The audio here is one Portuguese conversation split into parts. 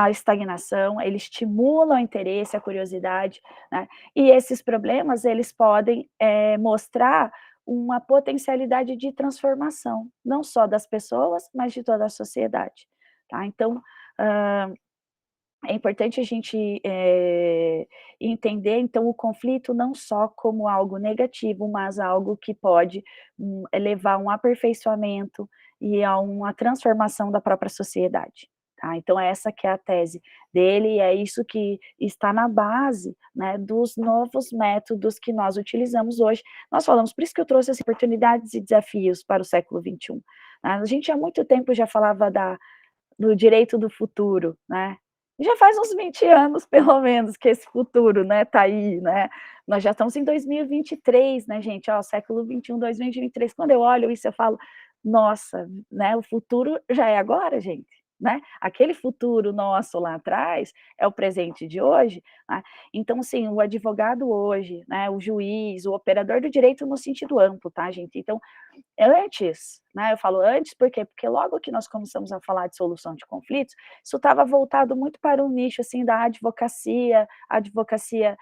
a estagnação, ele estimula o interesse, a curiosidade, né, e esses problemas eles podem, mostrar uma potencialidade de transformação, não só das pessoas, mas de toda a sociedade, tá. Então, é importante a gente, entender, então, o conflito não só como algo negativo, mas algo que pode, levar a um aperfeiçoamento e a uma transformação da própria sociedade, tá. Então essa que é a tese dele e é isso que está na base, né, dos novos métodos que nós utilizamos hoje. Nós falamos por isso que eu trouxe as oportunidades e desafios para o século XXI, né. A gente há muito tempo já falava do direito do futuro, né. Já faz uns 20 anos pelo menos que esse futuro, né, tá aí, né. Nós já estamos em 2023, né, gente, ó, século XXI, 2023, quando eu olho isso eu falo: "Nossa", né, o futuro já é agora, gente, né. Aquele futuro nosso lá atrás é o presente de hoje, né. Então, assim, o advogado hoje, né, o juiz, o operador do direito no sentido amplo, tá, gente. Então, antes, né, eu falo antes, por quê? Porque logo que nós começamos a falar de solução de conflitos, isso estava voltado muito para um nicho, assim, da advocacia, a advocacia,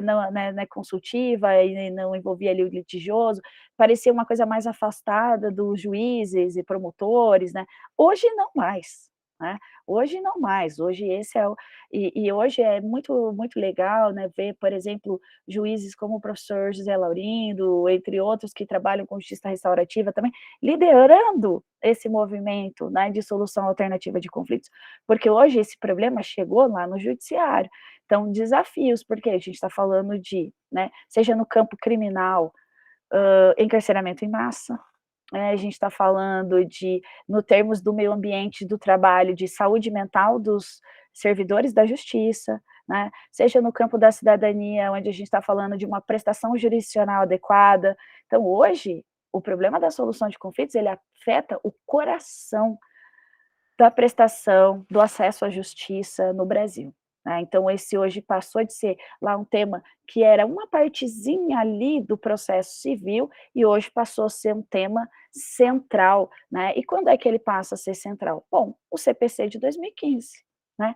não, né, consultiva e não envolvia ali o litigioso, parecia uma coisa mais afastada dos juízes e promotores, né. Hoje não mais, né, hoje não mais, hoje esse é o e hoje é muito legal, né, ver, por exemplo, juízes como o professor José Laurindo, entre outros que trabalham com justiça restaurativa também, liderando esse movimento, né, de solução alternativa de conflitos, porque hoje esse problema chegou lá no judiciário. Então, desafios, porque a gente está falando de, né, seja no campo criminal, encarceramento em massa, a gente está falando de, no termos do meio ambiente, do trabalho, de saúde mental dos servidores da justiça, né, seja no campo da cidadania, onde a gente está falando de uma prestação jurisdicional adequada. Então hoje, o problema da solução de conflitos, ele afeta o coração da prestação, do acesso à justiça no Brasil, né. Então esse hoje passou de ser lá um tema que era uma partezinha ali do processo civil e hoje passou a ser um tema central, né. E quando é que ele passa a ser central? Bom, o CPC de 2015, né.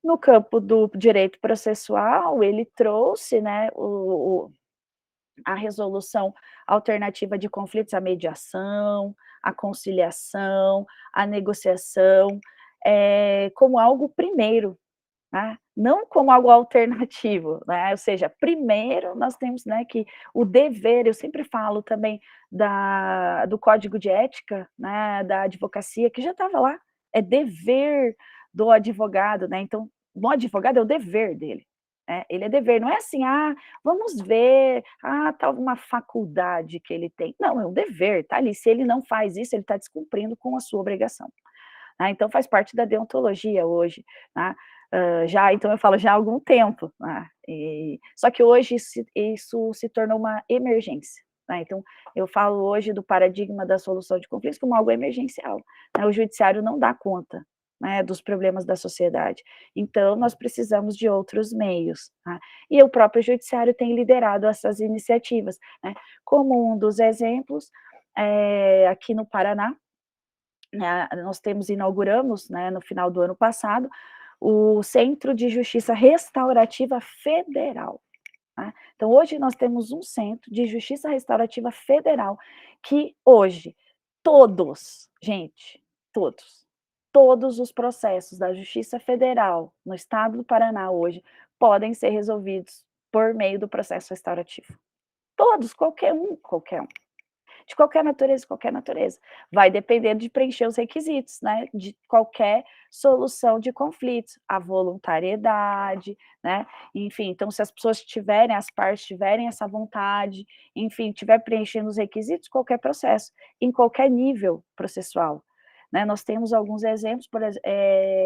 No campo do direito processual, ele trouxe, né, a resolução alternativa de conflitos, a mediação, a conciliação, a negociação, como algo primeiro, né, não como algo alternativo, né, ou seja, primeiro nós temos, né, que o dever, eu sempre falo também do código de ética, né, da advocacia, que já estava lá, é dever do advogado, né, então, no advogado é o dever dele, né, ele é dever, não é assim: "Ah, vamos ver, tá uma faculdade que ele tem", não, é um dever, tá ali, se ele não faz isso, ele está descumprindo com a sua obrigação. Então faz parte da deontologia hoje, né, já então eu falo já há algum tempo, né, só que hoje isso se tornou uma emergência, né, então eu falo hoje do paradigma da solução de conflitos como algo emergencial, né, o judiciário não dá conta, né, dos problemas da sociedade, então nós precisamos de outros meios, tá, e o próprio judiciário tem liderado essas iniciativas, né, como um dos exemplos, aqui no Paraná, né, nós inauguramos, né, no final do ano passado, o Centro de Justiça Restaurativa Federal, tá. Então hoje nós temos um Centro de Justiça Restaurativa Federal, que hoje gente, todos os processos da Justiça Federal no estado do Paraná hoje podem ser resolvidos por meio do processo restaurativo. Todos, qualquer um. De qualquer natureza. Vai depender de preencher os requisitos, né, de qualquer solução de conflitos, a voluntariedade, né, enfim, então se as pessoas tiverem, as partes tiverem essa vontade, enfim, tiver preenchendo os requisitos, qualquer processo, em qualquer nível processual, né. Nós temos alguns exemplos,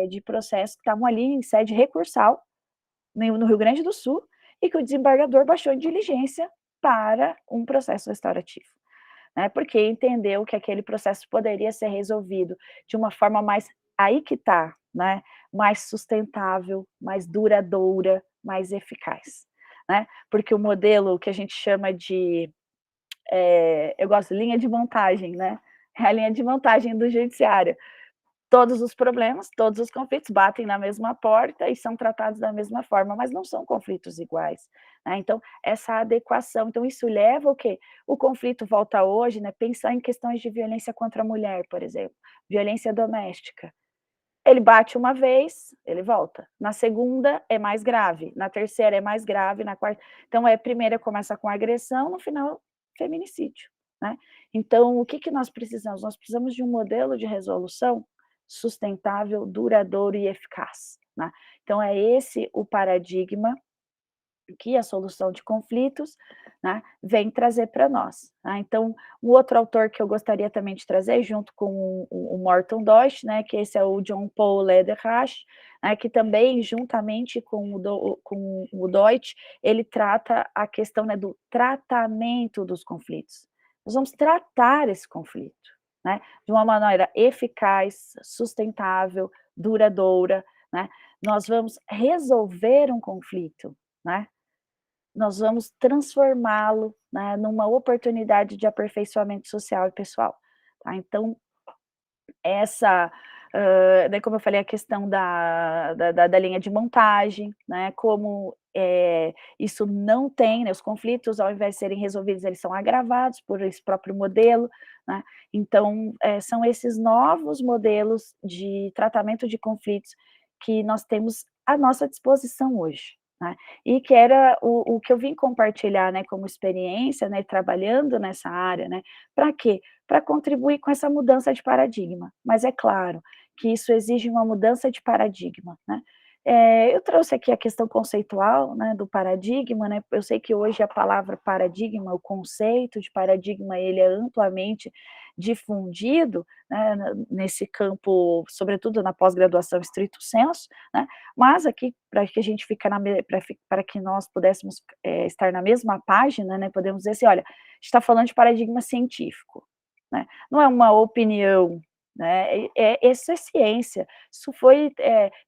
de processos que estavam ali em sede recursal, no Rio Grande do Sul, e que o desembargador baixou em diligência para um processo restaurativo, né, porque entendeu que aquele processo poderia ser resolvido de uma forma mais, aí que tá, né, mais sustentável, mais duradoura, mais eficaz, né, porque o modelo que a gente chama de, eu gosto de linha de montagem, né, é a linha de montagem do judiciário. todos os problemas, todos os conflitos batem na mesma porta e são tratados da mesma forma, mas não são conflitos iguais, né, então essa adequação, então isso leva o quê? O conflito volta hoje, né, pensar em questões de violência contra a mulher, por exemplo, violência doméstica. Ele bate uma vez, ele volta. Na segunda é mais grave, na terceira é mais grave, na quarta então primeiro começa com agressão, no final feminicídio, né. Então o que que nós precisamos? Nós precisamos de um modelo de resolução sustentável, duradouro e eficaz, né. Então é esse o paradigma que a solução de conflitos, né, vem trazer para nós, tá. Então, um outro autor que eu gostaria também de trazer, junto com o Morton Deutsch, né, que esse é o John Paul Lederach, né, que também juntamente com o Deutsch, ele trata a questão, né, do tratamento dos conflitos. Nós vamos tratar esse conflito, né, de uma maneira eficaz, sustentável, duradoura, né. Nós vamos resolver um conflito, né, nós vamos transformá-lo, né, numa oportunidade de aperfeiçoamento social e pessoal, tá. Então, essa, daí como eu falei, a questão da linha de montagem, né, como, isso não tem, né, os conflitos ao invés de serem resolvidos, eles são agravados por esse próprio modelo, né. Então, são esses novos modelos de tratamento de conflitos que nós temos à nossa disposição hoje, né. E que era o que eu vim compartilhar, né, como experiência, né, trabalhando nessa área, né, para quê? Para contribuir com essa mudança de paradigma, mas é claro que isso exige uma mudança de paradigma, né. Eu trouxe aqui a questão conceitual, né, do paradigma, né, eu sei que hoje a palavra paradigma, o conceito de paradigma, ele é amplamente difundido, né, nesse campo, sobretudo na pós-graduação estrito sensu, né, mas aqui para que a gente fica para que nós pudéssemos, estar na mesma página, né, podemos dizer assim: "Olha, a gente está falando de paradigma científico", né, não é uma opinião, né, isso é ciência, isso foi,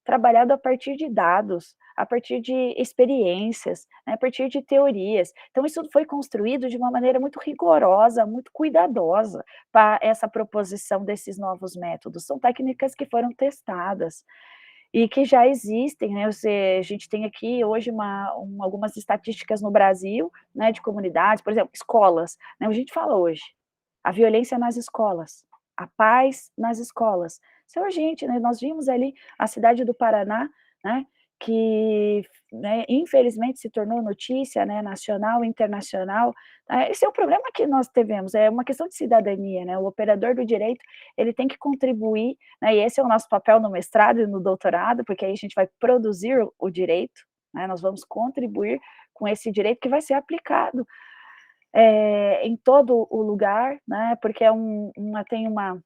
trabalhado a partir de dados, a partir de experiências, né, a partir de teorias. Então isso foi construído de uma maneira muito rigorosa, muito cuidadosa, para essa proposição desses novos métodos. São técnicas que foram testadas, e que já existem, né, a gente tem aqui hoje algumas estatísticas no Brasil, né, de comunidades, por exemplo, escolas, né, a gente fala hoje, a violência nas escolas, a paz nas escolas. Isso é urgente, né, nós vimos ali a cidade do Paraná, né, que, né, infelizmente se tornou notícia, né, nacional e internacional, esse é o problema que nós tivemos, é uma questão de cidadania, né, o operador do direito, ele tem que contribuir, né, e esse é o nosso papel no mestrado e no doutorado, porque aí a gente vai produzir o direito, né, nós vamos contribuir com esse direito que vai ser aplicado, em todo o lugar, né, porque tem uma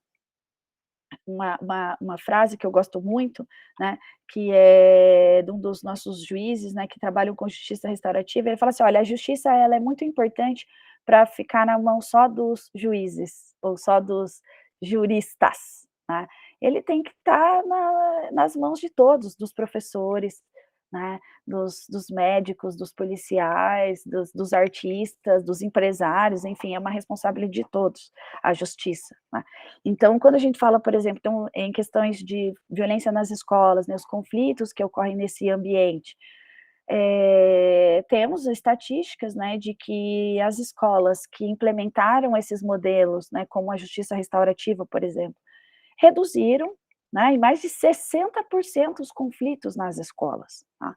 frase que eu gosto muito, né, que é de um dos nossos juízes, né, que trabalham com justiça restaurativa, ele fala assim: "Olha, a justiça ela é muito importante para ficar na mão só dos juízes, ou só dos juristas, né, ele tem que estar nas mãos de todos, dos professores, né, dos médicos, dos policiais, dos artistas, dos empresários, enfim, é uma responsabilidade de todos, a justiça, né". Então, quando a gente fala, por exemplo, então, em questões de violência nas escolas, né, os conflitos que ocorrem nesse ambiente, temos estatísticas, né, de que as escolas que implementaram esses modelos, né, como a justiça restaurativa, por exemplo, reduziram, né, em mais de 60% os conflitos nas escolas, tá.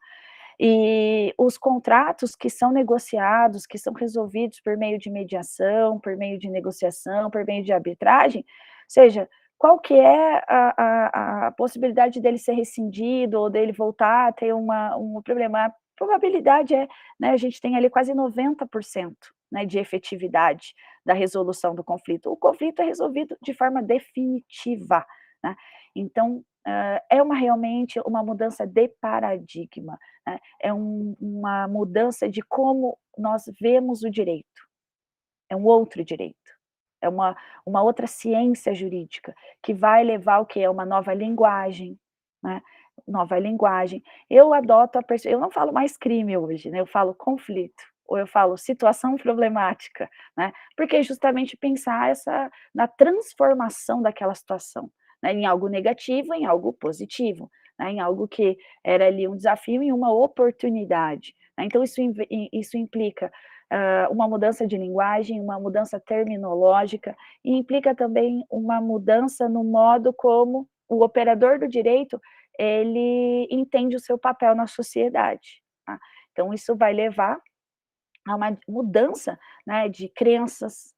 E os contratos que são negociados, que são resolvidos por meio de mediação, por meio de negociação, por meio de arbitragem, seja, qual que é a possibilidade dele ser rescindido ou dele voltar a ter um problema? A probabilidade né, a gente tem ali quase 90%, né, de efetividade da resolução do conflito. O conflito é resolvido de forma definitiva, né. Então, realmente uma mudança de paradigma, né, uma mudança de como nós vemos o direito, é um outro direito, é uma outra ciência jurídica, que vai levar o quê? É uma nova linguagem, né, nova linguagem. Eu não falo mais crime hoje, né, eu falo conflito, ou eu falo situação problemática, né, porque é justamente pensar na transformação daquela situação, né, em algo negativo, em algo positivo, né, em algo que era ali um desafio, em uma oportunidade, né. Então isso implica, uma mudança de linguagem, uma mudança terminológica, e implica também uma mudança no modo como o operador do direito, ele entende o seu papel na sociedade, tá. Então isso vai levar a uma mudança, né, de crenças,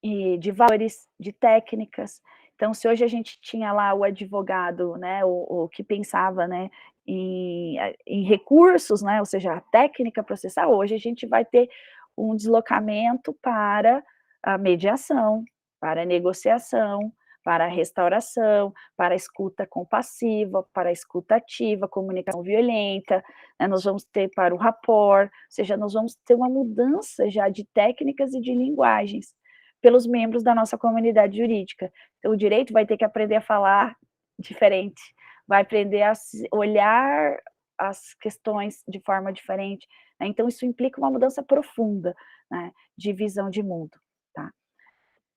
e de valores, de técnicas. Então, se hoje a gente tinha lá o advogado, né, o que pensava, né, em recursos, né, ou seja, a técnica processual, hoje a gente vai ter um deslocamento para a mediação, para a negociação, para a restauração, para a escuta compassiva, para a escuta ativa, comunicação violenta, né, nós vamos ter para o rapport, ou seja, nós vamos ter uma mudança já de técnicas e de linguagens pelos membros da nossa comunidade jurídica. Então, o direito vai ter que aprender a falar diferente, vai aprender a olhar as questões de forma diferente, né, então isso implica uma mudança profunda, né, de visão de mundo, tá.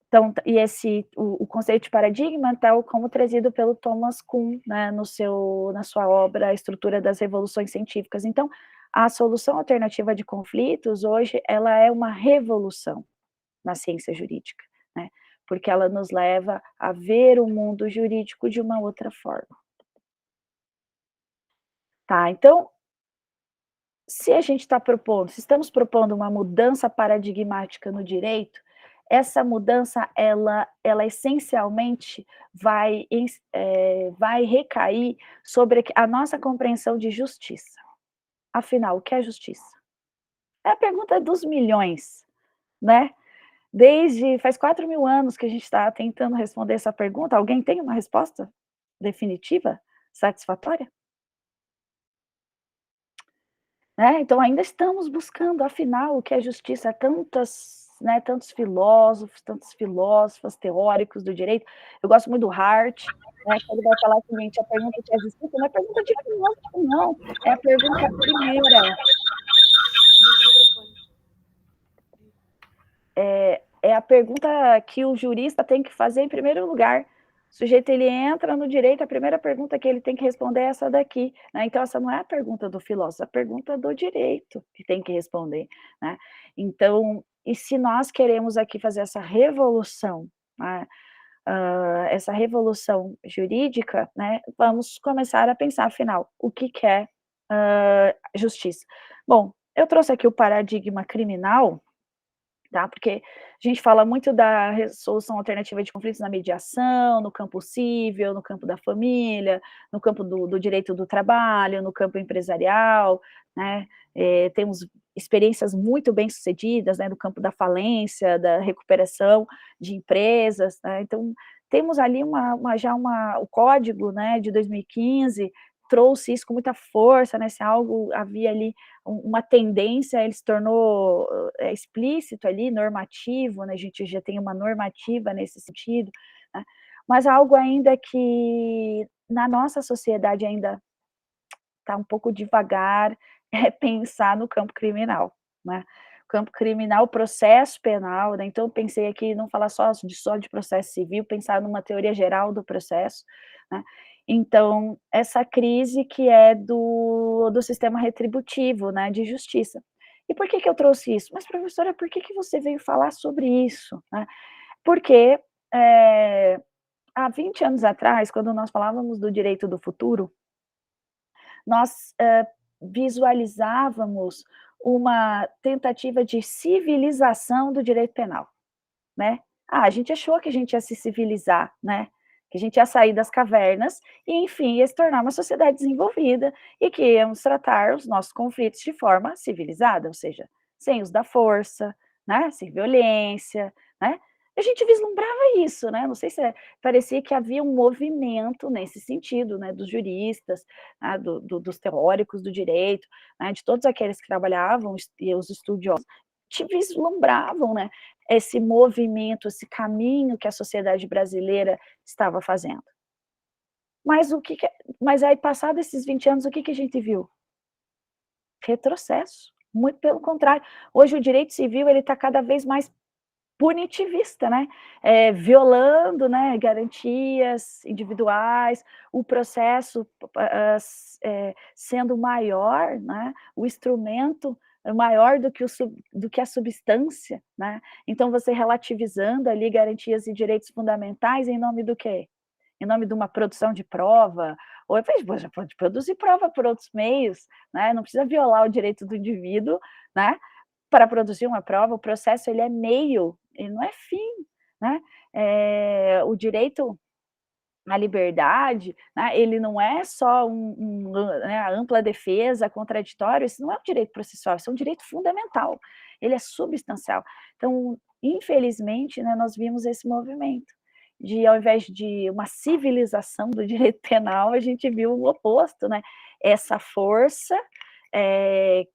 Então, e o conceito de paradigma, tal como trazido pelo Thomas Kuhn, né, na sua obra A Estrutura das Revoluções Científicas. Então, a solução alternativa de conflitos, hoje, ela é uma revolução na ciência jurídica, né, porque ela nos leva a ver o mundo jurídico de uma outra forma. Tá, então, se estamos propondo uma mudança paradigmática no direito, essa mudança ela essencialmente vai recair sobre a nossa compreensão de justiça. Afinal, o que é justiça? É a pergunta dos milhões, né. Desde faz 4.000 anos que a gente está tentando responder essa pergunta, alguém tem uma resposta definitiva, satisfatória? Né, então ainda estamos buscando, afinal, o que é justiça. Tantos filósofos, tantas filósofas, teóricos do direito. Eu gosto muito do Hart, né, que ele vai falar o seguinte: a pergunta que é justiça não é pergunta de filósofo não, é a pergunta primeira. É a pergunta que o jurista tem que fazer em primeiro lugar. O sujeito, ele entra no direito, a primeira pergunta que ele tem que responder é essa daqui, né, então essa não é a pergunta do filósofo, é a pergunta do direito que tem que responder, né. Então, e se nós queremos aqui fazer né, essa revolução jurídica, né, vamos começar a pensar, afinal, o que que é, justiça. Bom, eu trouxe aqui o paradigma criminal, tá, porque a gente fala muito da resolução alternativa de conflitos na mediação, no campo cível, no campo da família, no campo do direito do trabalho, no campo empresarial, né, temos experiências muito bem-sucedidas, né, no campo da falência, da recuperação de empresas, né, então temos ali o código, né, de 2015 trouxe isso com muita força, né, se algo havia ali uma tendência, ele se tornou explícito ali, normativo, né, a gente já tem uma normativa nesse sentido, né, mas algo ainda que na nossa sociedade ainda está um pouco devagar, é pensar no campo criminal, né. Campo criminal, processo penal, né, então eu pensei aqui não falar só de processo civil, pensar numa teoria geral do processo, né. Então, essa crise que é do sistema retributivo, né, de justiça. E por que que eu trouxe isso? "Mas professora, por que que você veio falar sobre isso?", né. Porque, eh, há 20 anos atrás, quando nós falávamos do direito do futuro, nós, visualizávamos uma tentativa de civilização do direito penal, né. A gente achou que a gente ia se civilizar, né, que a gente ia sair das cavernas e, enfim, ia se tornar uma sociedade desenvolvida e que íamos tratar os nossos conflitos de forma civilizada, ou seja, sem uso da força, né, sem violência, né. A gente vislumbrava isso, né, não sei se parecia que havia um movimento nesse sentido, né, dos juristas, né, dos teóricos do direito, né, de todos aqueles que trabalhavam e os estudiosos, te vislumbravam, né, esse movimento, esse caminho que a sociedade brasileira estava fazendo. Mas mas aí passado esses 20 anos, o que que a gente viu? Retrocesso, muito pelo contrário. Hoje o direito civil ele está cada vez mais punitivista, né, violando, né, garantias individuais, o processo sendo maior, né, o instrumento é maior do que a substância, né, então você relativizando ali garantias e direitos fundamentais em nome do quê? Em nome de uma produção de prova, ou já pode produzir prova por outros meios, né, não precisa violar o direito do indivíduo, né, para produzir uma prova. O processo ele é meio, ele não é fim, né. O direito à liberdade, né, ele não é só né, a ampla defesa, contraditório, isso não é um direito processual, isso é um direito fundamental, ele é substancial. Então, infelizmente, né, nós vimos esse movimento, de ao invés de uma civilização do direito penal, a gente viu o oposto, né, essa força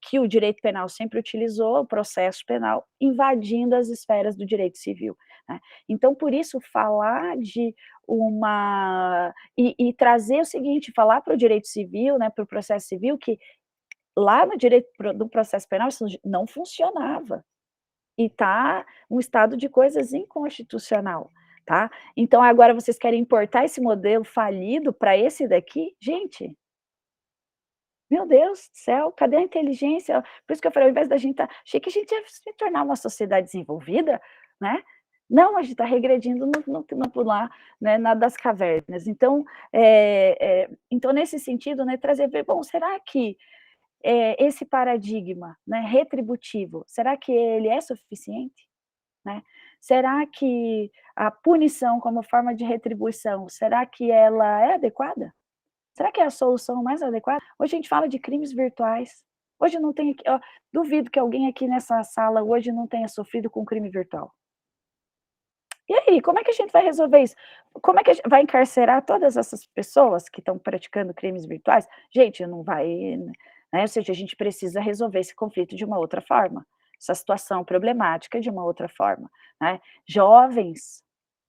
que o direito penal sempre utilizou, o processo penal, invadindo as esferas do direito civil, né. Então, por isso, falar de uma e trazer o seguinte, falar para o direito civil, né, para o processo civil, que lá no direito do processo penal isso não funcionava, e está um estado de coisas inconstitucional, tá. Então agora vocês querem importar esse modelo falido para esse daqui? Gente, meu Deus do céu, cadê a inteligência? Por isso que eu falei, ao invés da gente achei que a gente ia se tornar uma sociedade desenvolvida, né. Não, a gente está regredindo no pular, né, na das cavernas. Então, então nesse sentido, né, trazer ver, bom, será que, esse paradigma, né, retributivo, será que ele é suficiente, né? Será que a punição como forma de retribuição, será que ela é adequada? Será que é a solução mais adequada? Hoje a gente fala de crimes virtuais. Hoje não tem ó, duvido que alguém aqui nessa sala hoje não tenha sofrido com crime virtual. E aí, como é que a gente vai resolver isso? Como é que a gente vai encarcerar todas essas pessoas que estão praticando crimes virtuais? Gente, não vai, né, ou seja, a gente precisa resolver esse conflito de uma outra forma, essa situação problemática de uma outra forma, né. Jovens,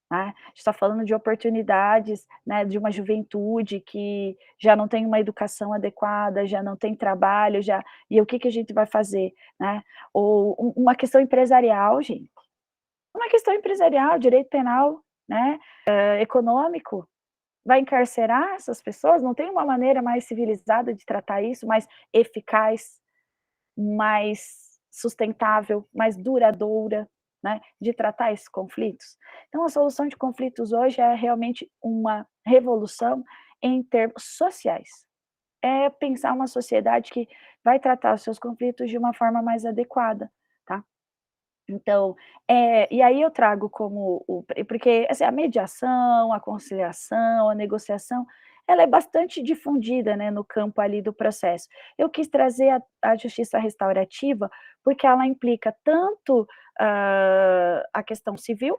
né, a gente está falando de oportunidades, né, de uma juventude que já não tem uma educação adequada, já não tem trabalho, já e o que que a gente vai fazer, né? Ou uma questão empresarial, gente, uma questão empresarial, direito penal, né, econômico, vai encarcerar essas pessoas? Não tem uma maneira mais civilizada de tratar isso, mais eficaz, mais sustentável, mais duradoura, né, de tratar esses conflitos? Então a solução de conflitos hoje é realmente uma revolução em termos sociais. É pensar uma sociedade que vai tratar os seus conflitos de uma forma mais adequada, tá? Então, e aí eu trago como porque, assim, a mediação, a conciliação, a negociação, ela é bastante difundida, né, no campo ali do processo. Eu quis trazer a justiça restaurativa, porque ela implica tanto, a questão civil,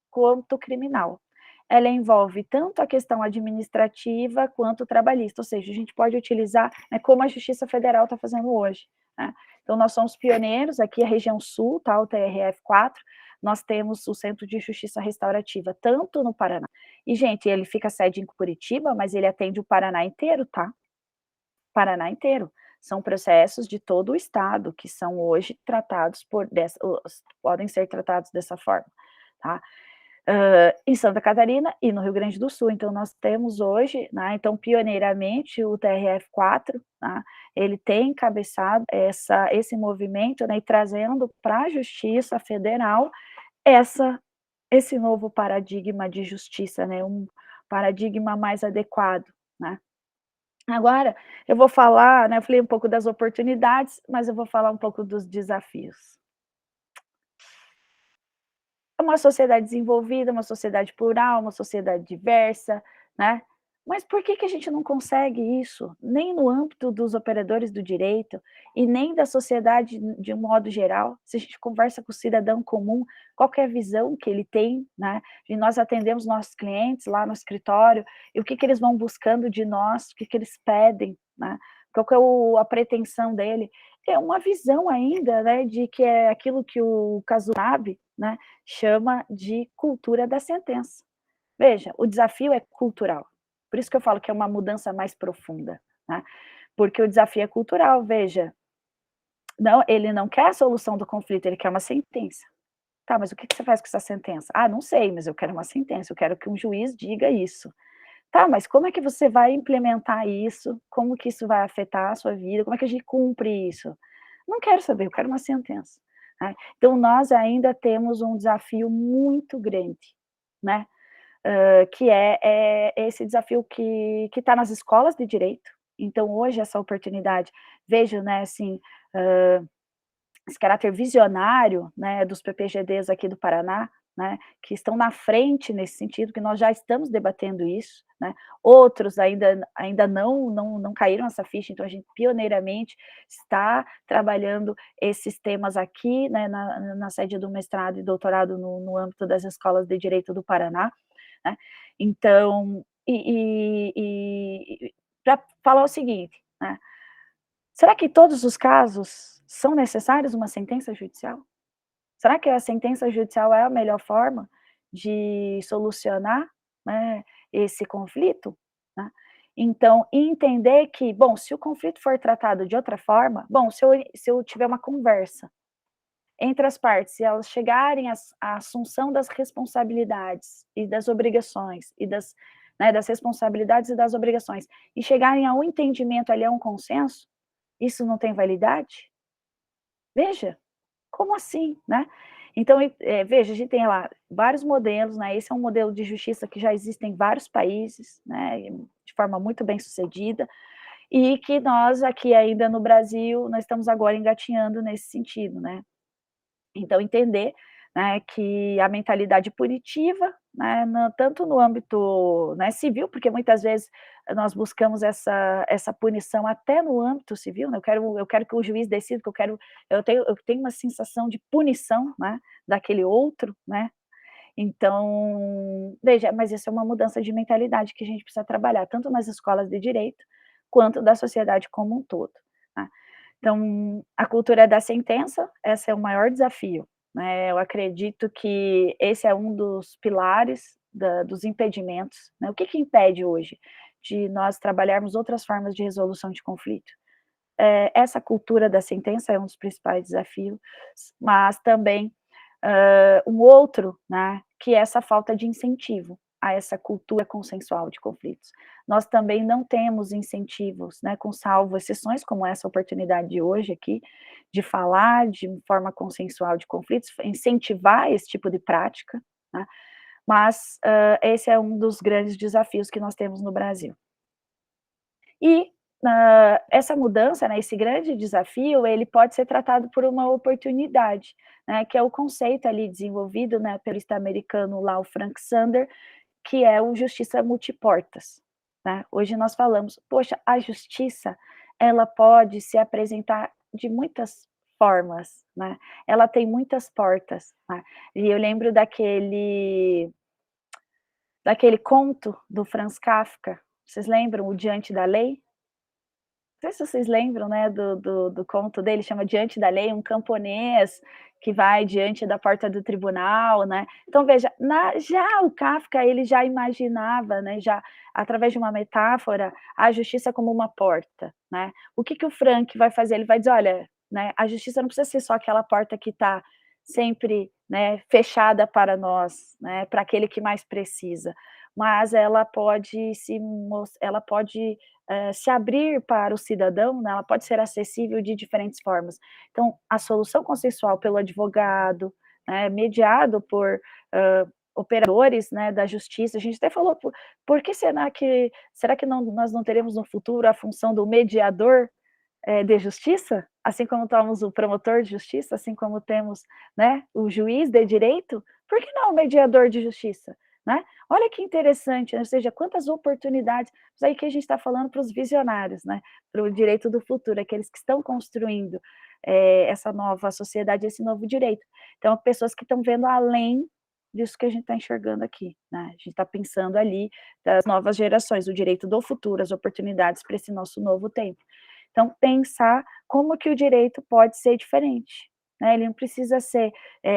quanto criminal. Ela envolve tanto a questão administrativa quanto trabalhista, ou seja, a gente pode utilizar, né, como a Justiça Federal está fazendo hoje, né. Então nós somos pioneiros, aqui a região sul, tá, o TRF4, nós temos o Centro de Justiça Restaurativa, tanto no Paraná e gente, ele fica sede em Curitiba, mas ele atende o Paraná inteiro, tá. Paraná inteiro. São processos de todo o estado que são hoje tratados podem ser tratados dessa forma, tá. Em Santa Catarina e no Rio Grande do Sul. Então nós temos hoje, né, então pioneiramente o TRF4, tá, ele tem encabeçado esse movimento, né, e trazendo para a Justiça Federal essa esse novo paradigma de justiça, né, um paradigma mais adequado, né. Agora eu vou falar, né, eu falei um pouco das oportunidades, mas eu vou falar um pouco dos desafios. É uma sociedade desenvolvida, uma sociedade plural, uma sociedade diversa, né. Mas por que que a gente não consegue isso? Nem no âmbito dos operadores do direito e nem da sociedade de um modo geral. Se a gente conversa com o cidadão comum, qual que é a visão que ele tem, né, e nós atendemos nossos clientes lá no escritório, e o que que eles vão buscando de nós, o que que eles pedem, né, qual que é a pretensão dele. É uma visão ainda, né, de que é aquilo que o Kazunabe, né, chama de cultura da sentença. Veja, o desafio é cultural. Por isso que eu falo que é uma mudança mais profunda, né, porque o desafio é cultural, veja, não, ele não quer a solução do conflito, ele quer uma sentença. "Tá, mas o que que você faz com essa sentença?". "Ah, não sei, mas eu quero uma sentença, eu quero que um juiz diga isso". "Tá, mas como é que você vai implementar isso? Como que isso vai afetar a sua vida? Como é que a gente cumpre isso?". "Não quero saber, eu quero uma sentença", né. Então nós ainda temos um desafio muito grande, né, que é esse desafio que está nas escolas de direito. Então hoje essa oportunidade, vejo, né, assim, esse caráter visionário, né, dos PPGDs aqui do Paraná, né, que estão na frente nesse sentido, que nós já estamos debatendo isso, né, outros ainda não caíram essa ficha, então a gente pioneiramente está trabalhando esses temas aqui, né, na sede do mestrado e doutorado no âmbito das escolas de direito do Paraná, né. Então, pra falar o seguinte, né, será que em todos os casos são necessários uma sentença judicial? Será que a sentença judicial é a melhor forma de solucionar, né, esse conflito, né? Então, entender que, bom, se o conflito for tratado de outra forma, bom, se eu tiver uma conversa entre as partes e elas chegarem à assunção das responsabilidades e das obrigações e das responsabilidades e das obrigações, e chegarem a um entendimento ali, a um consenso, isso não tem validade? Veja, como assim, né? Então, veja, a gente tem lá vários modelos, né, esse é um modelo de justiça que já existe em vários países, né, de forma muito bem-sucedida, e que nós aqui ainda no Brasil, nós estamos agora engatinhando nesse sentido, né. Então entender, né, que a mentalidade punitiva, né, tanto no âmbito, né, civil, porque muitas vezes nós buscamos essa punição até no âmbito civil, né, eu quero que o juiz decida, que eu tenho uma sensação de punição, né, daquele outro, né. Então, veja, mas isso é uma mudança de mentalidade que a gente precisa trabalhar, tanto nas escolas de direito, quanto da sociedade como um todo, né. Então, a cultura da sentença, esse é o maior desafio, né, eu acredito que esse é um dos pilares dos impedimentos, né, o que que impede hoje de nós trabalharmos outras formas de resolução de conflito? Essa cultura da sentença é um dos principais desafios, mas também, um outro, né, que é essa falta de incentivo a essa cultura consensual de conflitos. Nós também não temos incentivos, né, com salvo exceções como essa oportunidade de hoje aqui, de falar de forma consensual de conflitos, incentivar esse tipo de prática, né, mas, esse é um dos grandes desafios que nós temos no Brasil. E, essa mudança, né, esse grande desafio, ele pode ser tratado por uma oportunidade, né, que é o conceito ali desenvolvido, né, pelo americano lá, o Frank Sander, que é o justiça multiportas, né. Hoje nós falamos: "Poxa, a justiça, ela pode se apresentar de muitas formas, né, ela tem muitas portas", né. E eu lembro daquele conto do Franz Kafka, vocês lembram, O Diante da Lei? Não sei se vocês lembram, né, do conto dele, chama Diante da Lei, um camponês que vai diante da porta do tribunal, né. Então veja, já o Kafka, ele já imaginava, né, já através de uma metáfora, a justiça como uma porta, né. O que que o Frank vai fazer? Ele vai dizer: "Olha, né, a justiça não precisa ser só aquela porta que está sempre, né, fechada para nós, né, para aquele que mais precisa, mas ela pode se abrir para o cidadão, né, ela pode ser acessível de diferentes formas. Então, a solução consensual pelo advogado, né, mediado por, operadores, né, da justiça, a gente até falou, por que será que nós não teremos no futuro a função do mediador, de justiça? Assim como temos o promotor de justiça, assim como temos, né, o juiz de direito, por que não o mediador de justiça, né? Olha que interessante, ou seja, quantas oportunidades, isso aí que a gente está falando para os visionários, né, para o direito do futuro, aqueles que estão construindo, essa nova sociedade, esse novo direito. Então, pessoas que estão vendo além disso que a gente está enxergando aqui, né, a gente está pensando ali das novas gerações, o direito do futuro, as oportunidades para esse nosso novo tempo. Então, pensar como que o direito pode ser diferente, né, ele não precisa ser,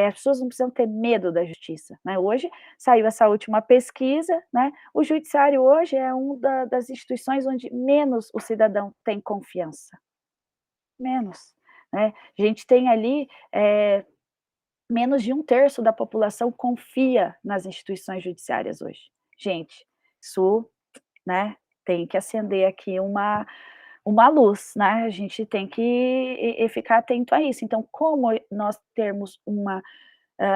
as pessoas não precisam ter medo da justiça, né, hoje saiu essa última pesquisa, né, o judiciário hoje é das instituições onde menos o cidadão tem confiança, menos, né. A gente tem ali, menos de 1/3 da população confia nas instituições judiciárias hoje. Gente, isso, né, tem que acender aqui uma luz, né, a gente tem que ficar atento a isso. Então, como nós termos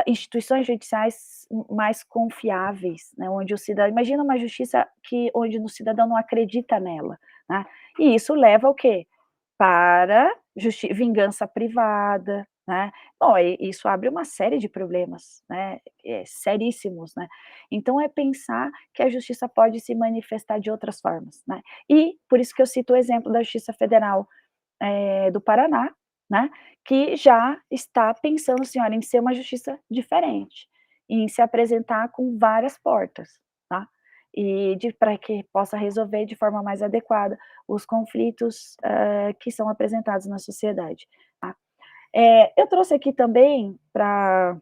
instituições judiciais mais confiáveis, né, onde o cidadão, imagina uma justiça onde o cidadão não acredita nela, né, e isso leva ao quê? Para vingança privada, né. Bom, isso abre uma série de problemas, né, seríssimos, né. Então é pensar que a justiça pode se manifestar de outras formas, né. E por isso que eu cito o exemplo da Justiça Federal, do Paraná, né, que já está pensando, assim, olha, em ser uma justiça diferente, em se apresentar com várias portas, tá. E para que possa resolver de forma mais adequada os conflitos, que são apresentados na sociedade, tá. Eu trouxe aqui também para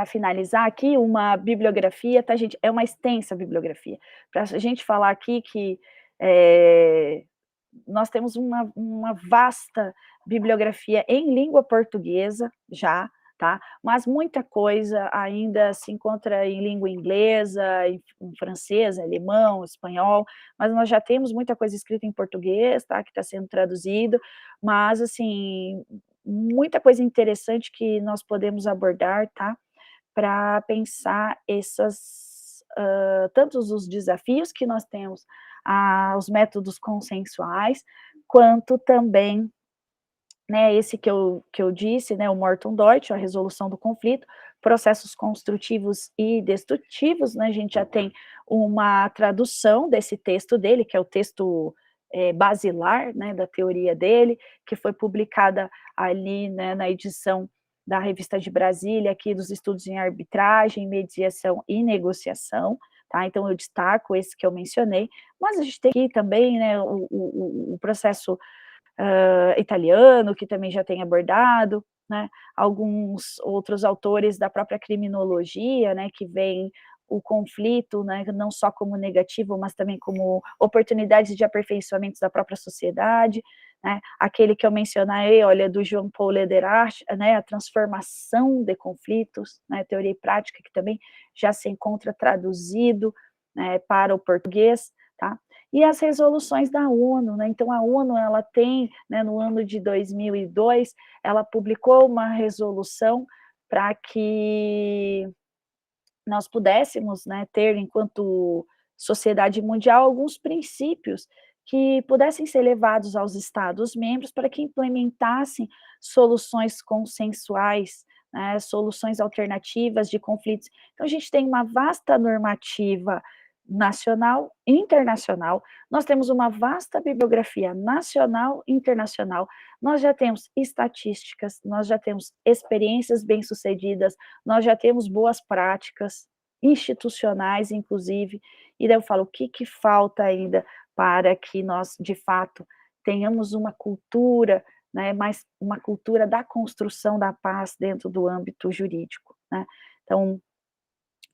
finalizar aqui uma bibliografia, tá, gente, é uma extensa bibliografia, para a gente falar aqui que, nós temos uma vasta bibliografia em língua portuguesa já, tá, mas muita coisa ainda se encontra em língua inglesa, em francês, alemão, espanhol, mas nós já temos muita coisa escrita em português, tá, que está sendo traduzido, mas, assim, muita coisa interessante que nós podemos abordar, tá, para pensar tantos os desafios que nós temos, os métodos consensuais, quanto também, né, esse que eu disse, né, o Morton Deutsch, a resolução do conflito, processos construtivos e destrutivos, né, a gente já tem uma tradução desse texto dele, que é o texto basilar, né, da teoria dele, que foi publicada ali, né, na edição da Revista de Brasília, aqui dos estudos em arbitragem, mediação e negociação, tá, então eu destaco esse que eu mencionei, mas a gente tem aqui também, né, o processo italiano, que também já tem abordado, né, alguns outros autores da própria criminologia, né, que veem o conflito, né, não só como negativo, mas também como oportunidades de aperfeiçoamento da própria sociedade, né, aquele que eu mencionei, olha, do João Paul Lederach, né, a transformação de conflitos, né, teoria e prática, que também já se encontra traduzido, né, para o português, tá? E as resoluções da ONU, né, então a ONU, ela tem, né, no ano de 2002, ela publicou uma resolução para que nós pudéssemos, né, ter, enquanto sociedade mundial, alguns princípios que pudessem ser levados aos Estados-membros para que implementassem soluções consensuais, né, soluções alternativas de conflitos. Então a gente tem uma vasta normativa nacional e internacional, nós temos uma vasta bibliografia nacional e internacional, nós já temos estatísticas, nós já temos experiências bem-sucedidas, nós já temos boas práticas, institucionais inclusive, e daí eu falo, o que que falta ainda para que nós, de fato, tenhamos uma cultura, né, mais uma cultura da construção da paz dentro do âmbito jurídico, né. Então,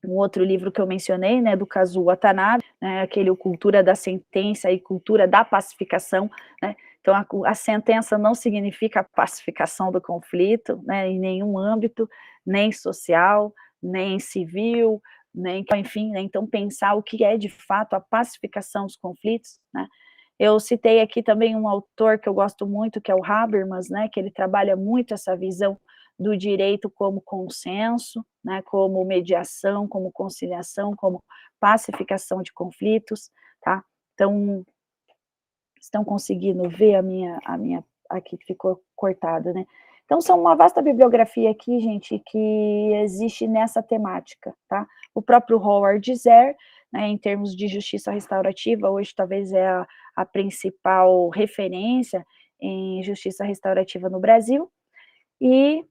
um outro livro que eu mencionei, né, do Kazuo Watanabe, né, aquele O Cultura da Sentença e Cultura da Pacificação, né, então a sentença não significa a pacificação do conflito, né, em nenhum âmbito, nem social, nem civil, nem, enfim, né, então pensar o que é de fato a pacificação dos conflitos, né. Eu citei aqui também um autor que eu gosto muito, que é o Habermas, né, que ele trabalha muito essa visão do direito como consenso, né, como mediação, como conciliação, como pacificação de conflitos, tá. Então, estão conseguindo ver a minha aqui que ficou cortada, né. Então são uma vasta bibliografia aqui, gente, que existe nessa temática, tá. O próprio Howard Zehr, né, em termos de justiça restaurativa, hoje talvez é a principal referência em justiça restaurativa no Brasil, e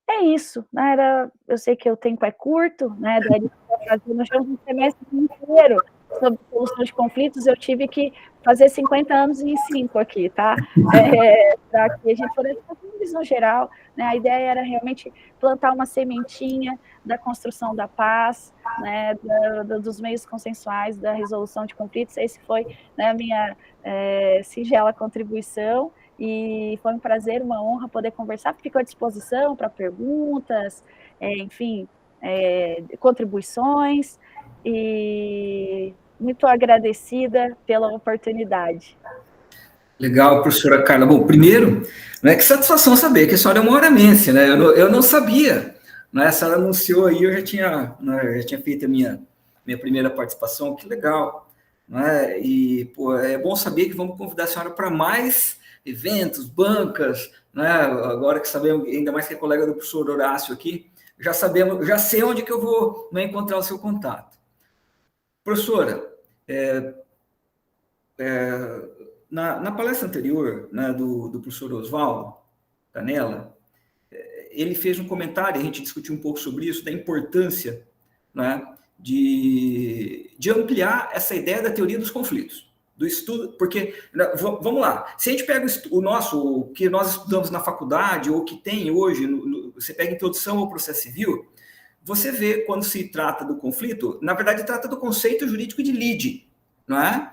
é isso, né, eu sei que o tempo é curto, né, daria para fazer, nós tivemos um semestre inteiro sobre solução de conflitos, eu tive que fazer 50 anos em 5 aqui, tá, para que a gente pudesse fazer uma visão geral, né, a ideia era realmente plantar uma sementinha da construção da paz, né, dos meios consensuais, da resolução de conflitos, esse foi, né, a minha singela contribuição, e foi um prazer, uma honra poder conversar, fico à disposição para perguntas, enfim, contribuições, e muito agradecida pela oportunidade. Legal, professora Carla. Bom, primeiro, que satisfação saber que a senhora é uma oramense, né? Eu não sabia, né? A senhora anunciou aí, eu já tinha, né, já tinha feito a minha primeira participação, que legal, né? E, pô, é bom saber que vamos convidar a senhora para mais eventos, bancas, né? Agora que sabemos, ainda mais que é colega do professor Horácio aqui, já sabemos, já sei onde que eu vou, né, encontrar o seu contato. Professora, na palestra anterior, né, do professor Oswaldo Canella, ele fez um comentário, a gente discutiu um pouco sobre isso, da importância, né, de ampliar essa ideia da teoria dos conflitos, do estudo, porque, vamos lá, se a gente pega o que nós estudamos na faculdade, ou que tem hoje, você pega introdução ao processo civil, você vê quando se trata do conflito, na verdade trata do conceito jurídico de lide, não é?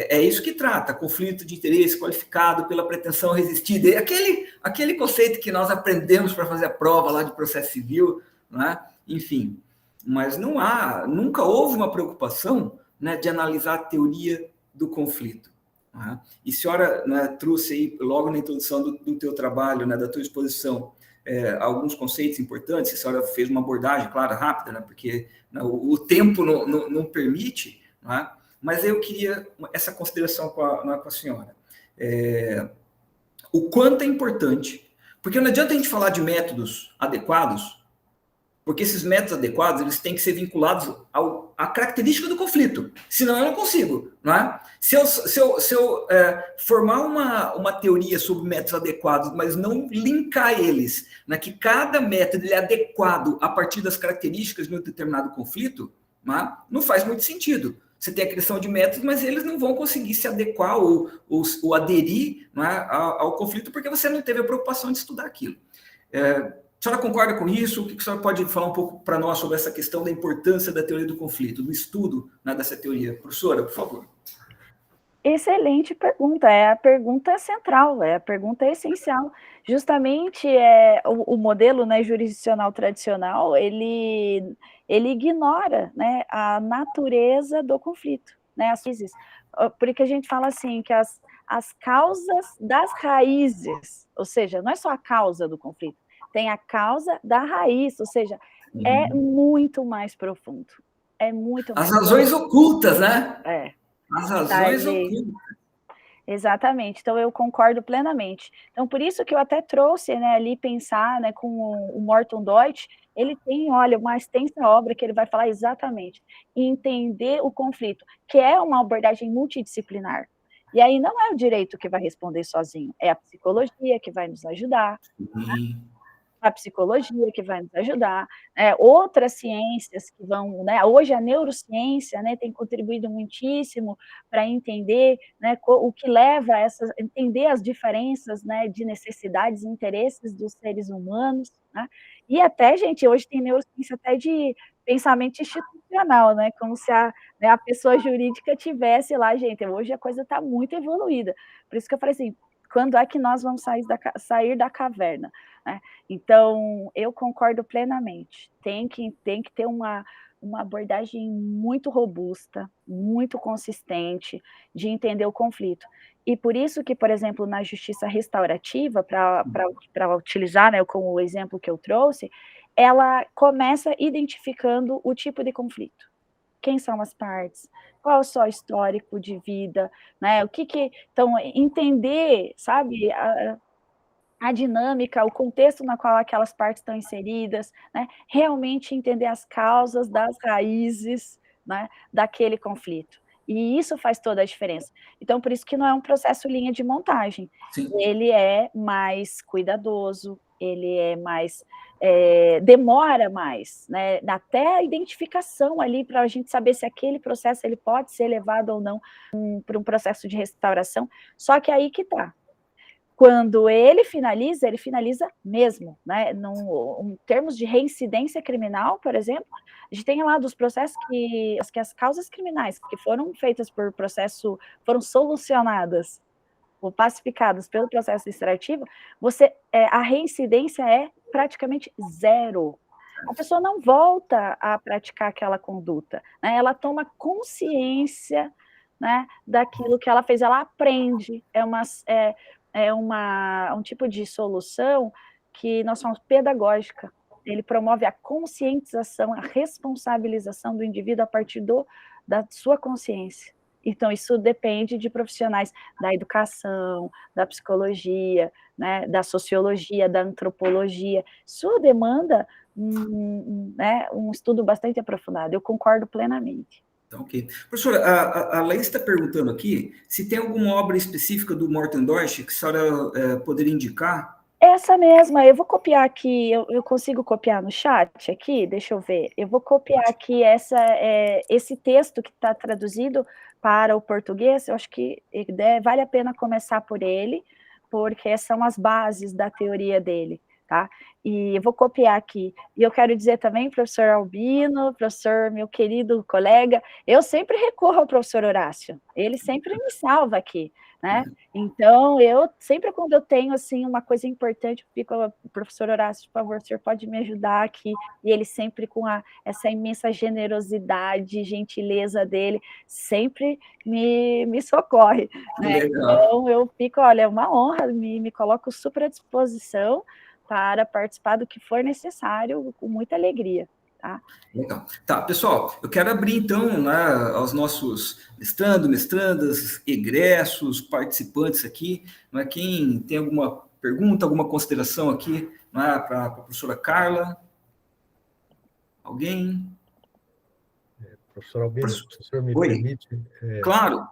É isso que trata, conflito de interesse qualificado pela pretensão resistida. E aquele conceito que nós aprendemos para fazer a prova lá de processo civil, não é? Enfim, mas nunca houve uma preocupação, né, de analisar a teoria do conflito. Né? E a senhora, né, trouxe aí, logo na introdução do teu trabalho, né, da tua exposição, alguns conceitos importantes. A senhora fez uma abordagem, claro, rápida, né, porque, né, o tempo não permite, né? Mas eu queria essa consideração com a senhora. O quanto é importante, porque não adianta a gente falar de métodos adequados, porque esses métodos adequados eles têm que ser vinculados à característica do conflito, senão eu não consigo. Não é? Se eu formar uma teoria sobre métodos adequados, mas não linkar eles, né, que cada método é adequado a partir das características de um determinado conflito, não faz muito sentido. Você tem a criação de métodos, mas eles não vão conseguir se adequar ou aderir, ao conflito, porque você não teve a preocupação de estudar aquilo. A senhora concorda com isso? O que a senhora pode falar um pouco para nós sobre essa questão da importância da teoria do conflito, do estudo, né, dessa teoria? Professora, por favor. Excelente pergunta, é a pergunta central, é a pergunta essencial. Justamente, o modelo, né, jurisdicional tradicional, ele ignora, né, a natureza do conflito, né, às vezes, porque a gente fala assim, que as causas das raízes, ou seja, não é só a causa do conflito, tem a causa da raiz, ou seja, é muito mais profundo, é muito As mais razões ocultas, né? As tá, razões gente. ocultas. Exatamente, então eu concordo plenamente. Então por isso que eu até trouxe, né, ali pensar, né, com o Morton Deutsch, ele tem, olha, uma extensa obra que ele vai falar exatamente, entender o conflito, que é uma abordagem multidisciplinar. E aí não é o direito que vai responder sozinho, é a psicologia que vai nos ajudar, a psicologia que vai nos ajudar, outras ciências que vão, né, hoje a neurociência, né, tem contribuído muitíssimo para entender, né, o que leva a entender as diferenças, né, de necessidades e interesses dos seres humanos, né, e até, gente, hoje tem neurociência até de pensamento institucional, né, como se né, a pessoa jurídica tivesse lá, gente, hoje a coisa está muito evoluída, por isso que eu falei assim, quando é que nós vamos sair da caverna, né? Então, eu concordo plenamente. Tem que ter uma abordagem muito robusta, muito consistente, de entender o conflito. E por isso que, por exemplo, na justiça restaurativa, para utilizar, né, como o exemplo que eu trouxe, ela começa identificando o tipo de conflito. Quem são as partes? Qual é o seu histórico de vida, né? Então, entender, sabe, a dinâmica, o contexto na qual aquelas partes estão inseridas, né, realmente entender as causas das raízes, né, daquele conflito. E isso faz toda a diferença. Então, por isso que não é um processo linha de montagem. Sim. Ele é mais cuidadoso, ele é mais demora mais, né, até a identificação ali para a gente saber se aquele processo ele pode ser levado ou não para um processo de restauração. Só que aí que está. Quando ele finaliza mesmo, né, em termos de reincidência criminal, por exemplo, a gente tem lá dos processos que as causas criminais que foram feitas por processo, foram solucionadas, ou pacificadas pelo processo extrativo, a reincidência é praticamente zero. A pessoa não volta a praticar aquela conduta, né? Ela toma consciência, né, daquilo que ela fez, ela aprende, um tipo de solução que nós chamamos pedagógica. Ele promove a conscientização, a responsabilização do indivíduo a partir da sua consciência. Então, isso depende de profissionais da educação, da psicologia, né, da sociologia, da antropologia. Isso demanda um estudo bastante aprofundado. Eu concordo plenamente. Então, ok. Professora, a Laís está perguntando aqui se tem alguma obra específica do Morten Deutsch que a senhora poderia indicar? Essa mesma, eu vou copiar aqui, eu consigo copiar no chat aqui? Deixa eu ver. Eu vou copiar aqui esse texto que está traduzido para o português. Eu acho que vale a pena começar por ele, porque são as bases da teoria dele, tá? E eu vou copiar aqui. E eu quero dizer também, professor Albino, professor, meu querido colega, eu sempre recorro ao professor Horácio. Ele sempre me salva aqui, né? Então, eu sempre quando eu tenho, assim, uma coisa importante, eu fico, professor Horácio, por favor, o senhor pode me ajudar aqui? E ele sempre com essa imensa generosidade, gentileza dele, sempre me socorre, né? Então, eu fico, olha, é uma honra, me coloco super à disposição para participar do que for necessário, com muita alegria. Tá? Legal. Tá, pessoal, eu quero abrir, então, né, aos nossos mestrandas, egressos, participantes aqui, né, quem tem alguma pergunta, alguma consideração aqui, né, para a professora Carla? Alguém? Professor Albino, se o senhor me Oi. permite... Claro.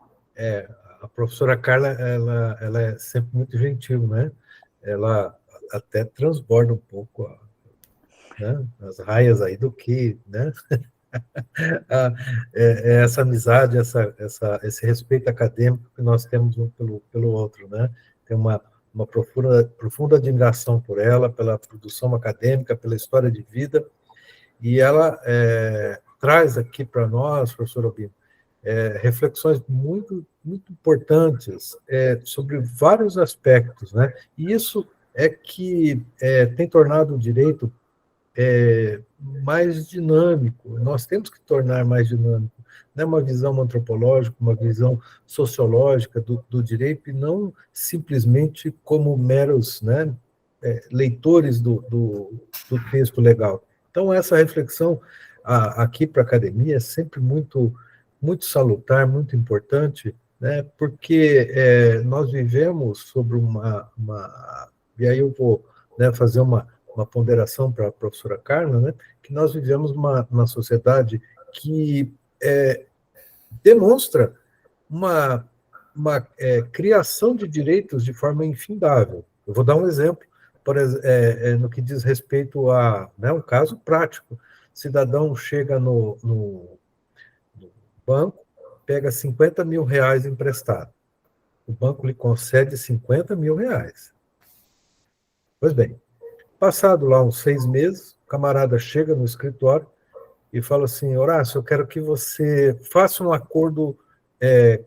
A professora Carla, ela é sempre muito gentil, né? Ela até transborda um pouco né, as raias aí do que, né? Essa amizade, esse respeito acadêmico que nós temos um pelo outro, né? Tem uma profunda admiração por ela, pela produção acadêmica, pela história de vida, e ela traz aqui para nós, professor Albino, reflexões muito, muito importantes sobre vários aspectos, né? E isso é que tem tornado o direito mais dinâmico. Nós temos que tornar mais dinâmico, né? Uma visão antropológica, uma visão sociológica do direito, e não simplesmente como meros, né, leitores do texto legal. Então, essa reflexão aqui para a academia é sempre muito, muito salutar, muito importante, né, porque nós vivemos sobre e aí eu vou, né, fazer uma ponderação para a professora Carla, né, que nós vivemos uma sociedade que demonstra uma criação de direitos de forma infindável. Eu vou dar um exemplo, no que diz respeito a, né, um caso prático. O cidadão chega no banco, pega R$50 mil emprestado. O banco lhe concede R$50 mil. Pois bem, passado lá uns 6 meses, o camarada chega no escritório e fala assim: Horácio, eu quero que você faça um acordo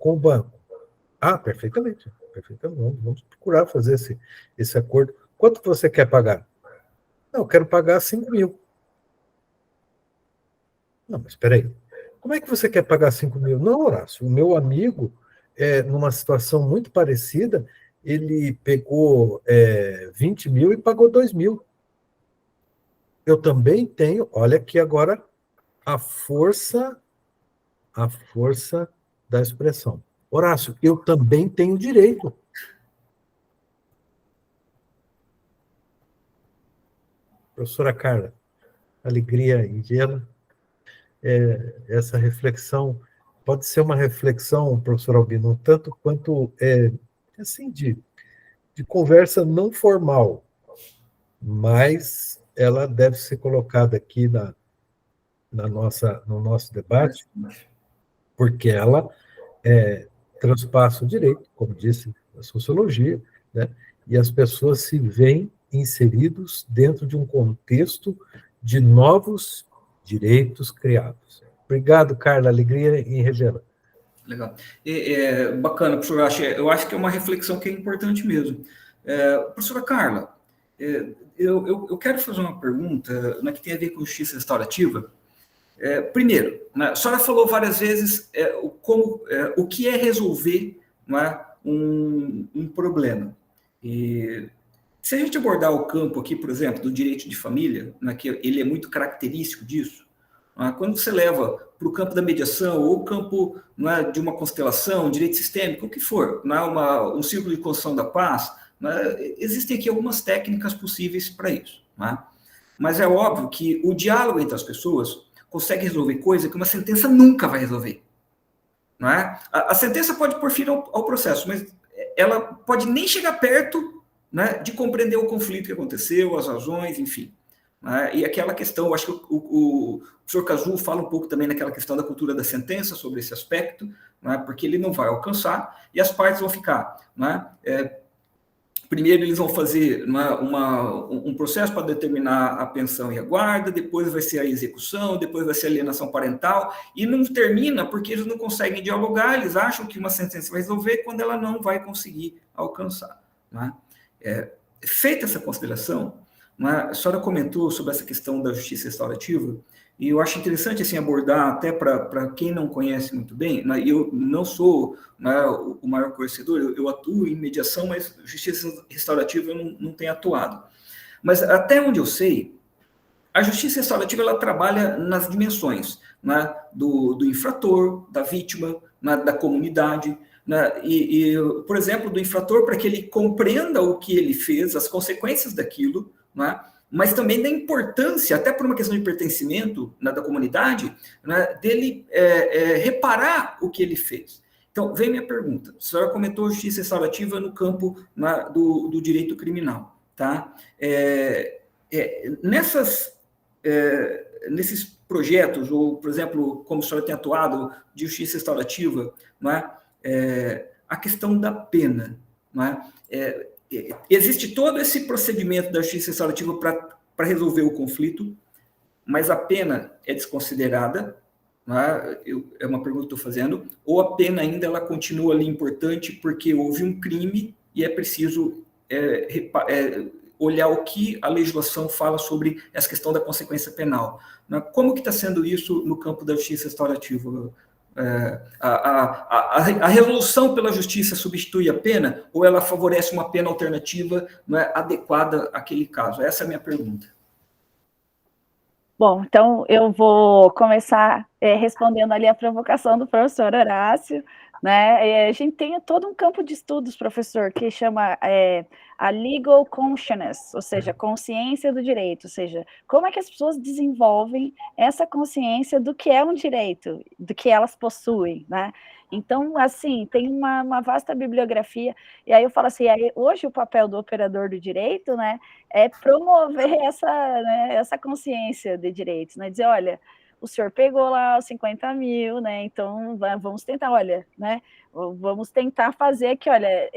com o banco. Ah, perfeitamente. Vamos procurar fazer esse acordo. Quanto você quer pagar? Não, eu quero pagar 5 mil. Não, mas espera aí. Como é que você quer pagar 5 mil? Não, Horácio, o meu amigo, numa situação muito parecida, ele pegou 20 mil e pagou 2 mil. Eu também tenho, olha aqui agora, a força da expressão. Horácio, eu também tenho direito. Professora Carla, alegria em vê-la. Essa reflexão pode ser uma reflexão, professor Albino, um tanto quanto assim, de conversa não formal, mas ela deve ser colocada aqui no nosso debate, porque ela transpassa o direito, como disse a sociologia, né? E as pessoas se veem inseridos dentro de um contexto de novos direitos criados. Obrigado, Carla. Alegria em revê-la. Legal. Bacana, professor. Eu acho que é uma reflexão que é importante mesmo. Professora Carla, eu quero fazer uma pergunta, né, que tem a ver com justiça restaurativa. Primeiro, né, a senhora falou várias vezes o que é resolver, né, um problema. E se a gente abordar o campo aqui, por exemplo, do direito de família, né, que ele é muito característico disso, né, quando você leva para o campo da mediação ou o campo, né, de uma constelação, direito sistêmico, o que for, né, um círculo de construção da paz, né, existem aqui algumas técnicas possíveis para isso. Né? Mas é óbvio que o diálogo entre as pessoas consegue resolver coisa que uma sentença nunca vai resolver. Não é? A sentença pode pôr fim ao processo, mas ela pode nem chegar perto, né, de compreender o conflito que aconteceu, as razões, enfim. Né? E aquela questão, eu acho que o professor Cazul fala um pouco também naquela questão da cultura da sentença, sobre esse aspecto, né, porque ele não vai alcançar, e as partes vão ficar... Né, primeiro, eles vão fazer um processo para determinar a pensão e a guarda, depois vai ser a execução, depois vai ser a alienação parental, e não termina porque eles não conseguem dialogar, eles acham que uma sentença vai resolver quando ela não vai conseguir alcançar. Né? Feita essa consideração, né, a senhora comentou sobre essa questão da justiça restaurativa, e eu acho interessante assim, abordar, até para quem não conhece muito bem, né, eu não sou, né, o maior conhecedor, eu atuo em mediação, mas justiça restaurativa eu não tenho atuado. Mas até onde eu sei, a justiça restaurativa ela trabalha nas dimensões, né, do infrator, da vítima, né, da comunidade, né, por exemplo, do infrator, para que ele compreenda o que ele fez, as consequências daquilo, né, mas também da importância, até por uma questão de pertencimento, né, da comunidade, né, dele reparar o que ele fez. Então, vem minha pergunta. A senhora comentou justiça restaurativa no campo, né, do direito criminal. Tá? Nesses projetos, ou, por exemplo, como a senhora tem atuado de justiça restaurativa, não é? A questão da pena. Não é? Existe todo esse procedimento da justiça restaurativa para resolver o conflito, mas a pena é desconsiderada, não é? É uma pergunta que estou fazendo, ou a pena ainda ela continua ali importante porque houve um crime e é preciso olhar o que a legislação fala sobre essa questão da consequência penal. Né? Como que está sendo isso no campo da justiça restaurativa? A resolução pela justiça substitui a pena ou ela favorece uma pena alternativa, não é, adequada àquele caso? Essa é a minha pergunta. Bom, então eu vou começar respondendo ali a provocação do professor Horácio, né? A gente tem todo um campo de estudos, professor, que chama a legal consciousness, ou seja, consciência do direito, ou seja, como é que as pessoas desenvolvem essa consciência do que é um direito, do que elas possuem, né? Então, assim, tem uma vasta bibliografia, e aí eu falo assim, hoje o papel do operador do direito, né, é promover essa consciência de direitos, né, dizer, olha, o senhor pegou lá os 50 mil, né, então vamos tentar, olha, né, vamos tentar fazer aqui, olha,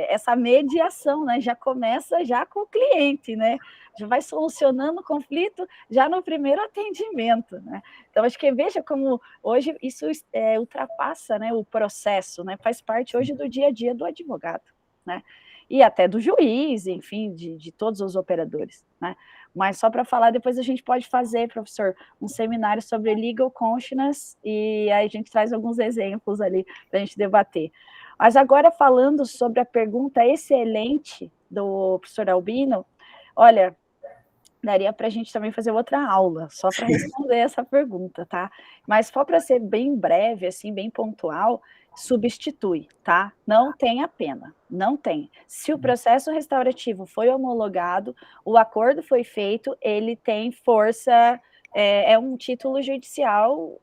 essa mediação, né, já começa já com o cliente, né, já vai solucionando o conflito já no primeiro atendimento, né. Então, acho que veja como hoje isso ultrapassa, né, o processo, né, faz parte hoje do dia a dia do advogado, né, e até do juiz, enfim, de todos os operadores, né. Mas só para falar, depois a gente pode fazer, professor, um seminário sobre legal consciousness, e aí a gente traz alguns exemplos ali para a gente debater. Mas agora falando sobre a pergunta excelente do professor Albino, olha, daria para a gente também fazer outra aula, só para responder essa pergunta, tá? Mas só para ser bem breve, assim, bem pontual, substitui, tá? Não tem a pena, não tem. Se o processo restaurativo foi homologado, o acordo foi feito, ele tem força, é um título judicial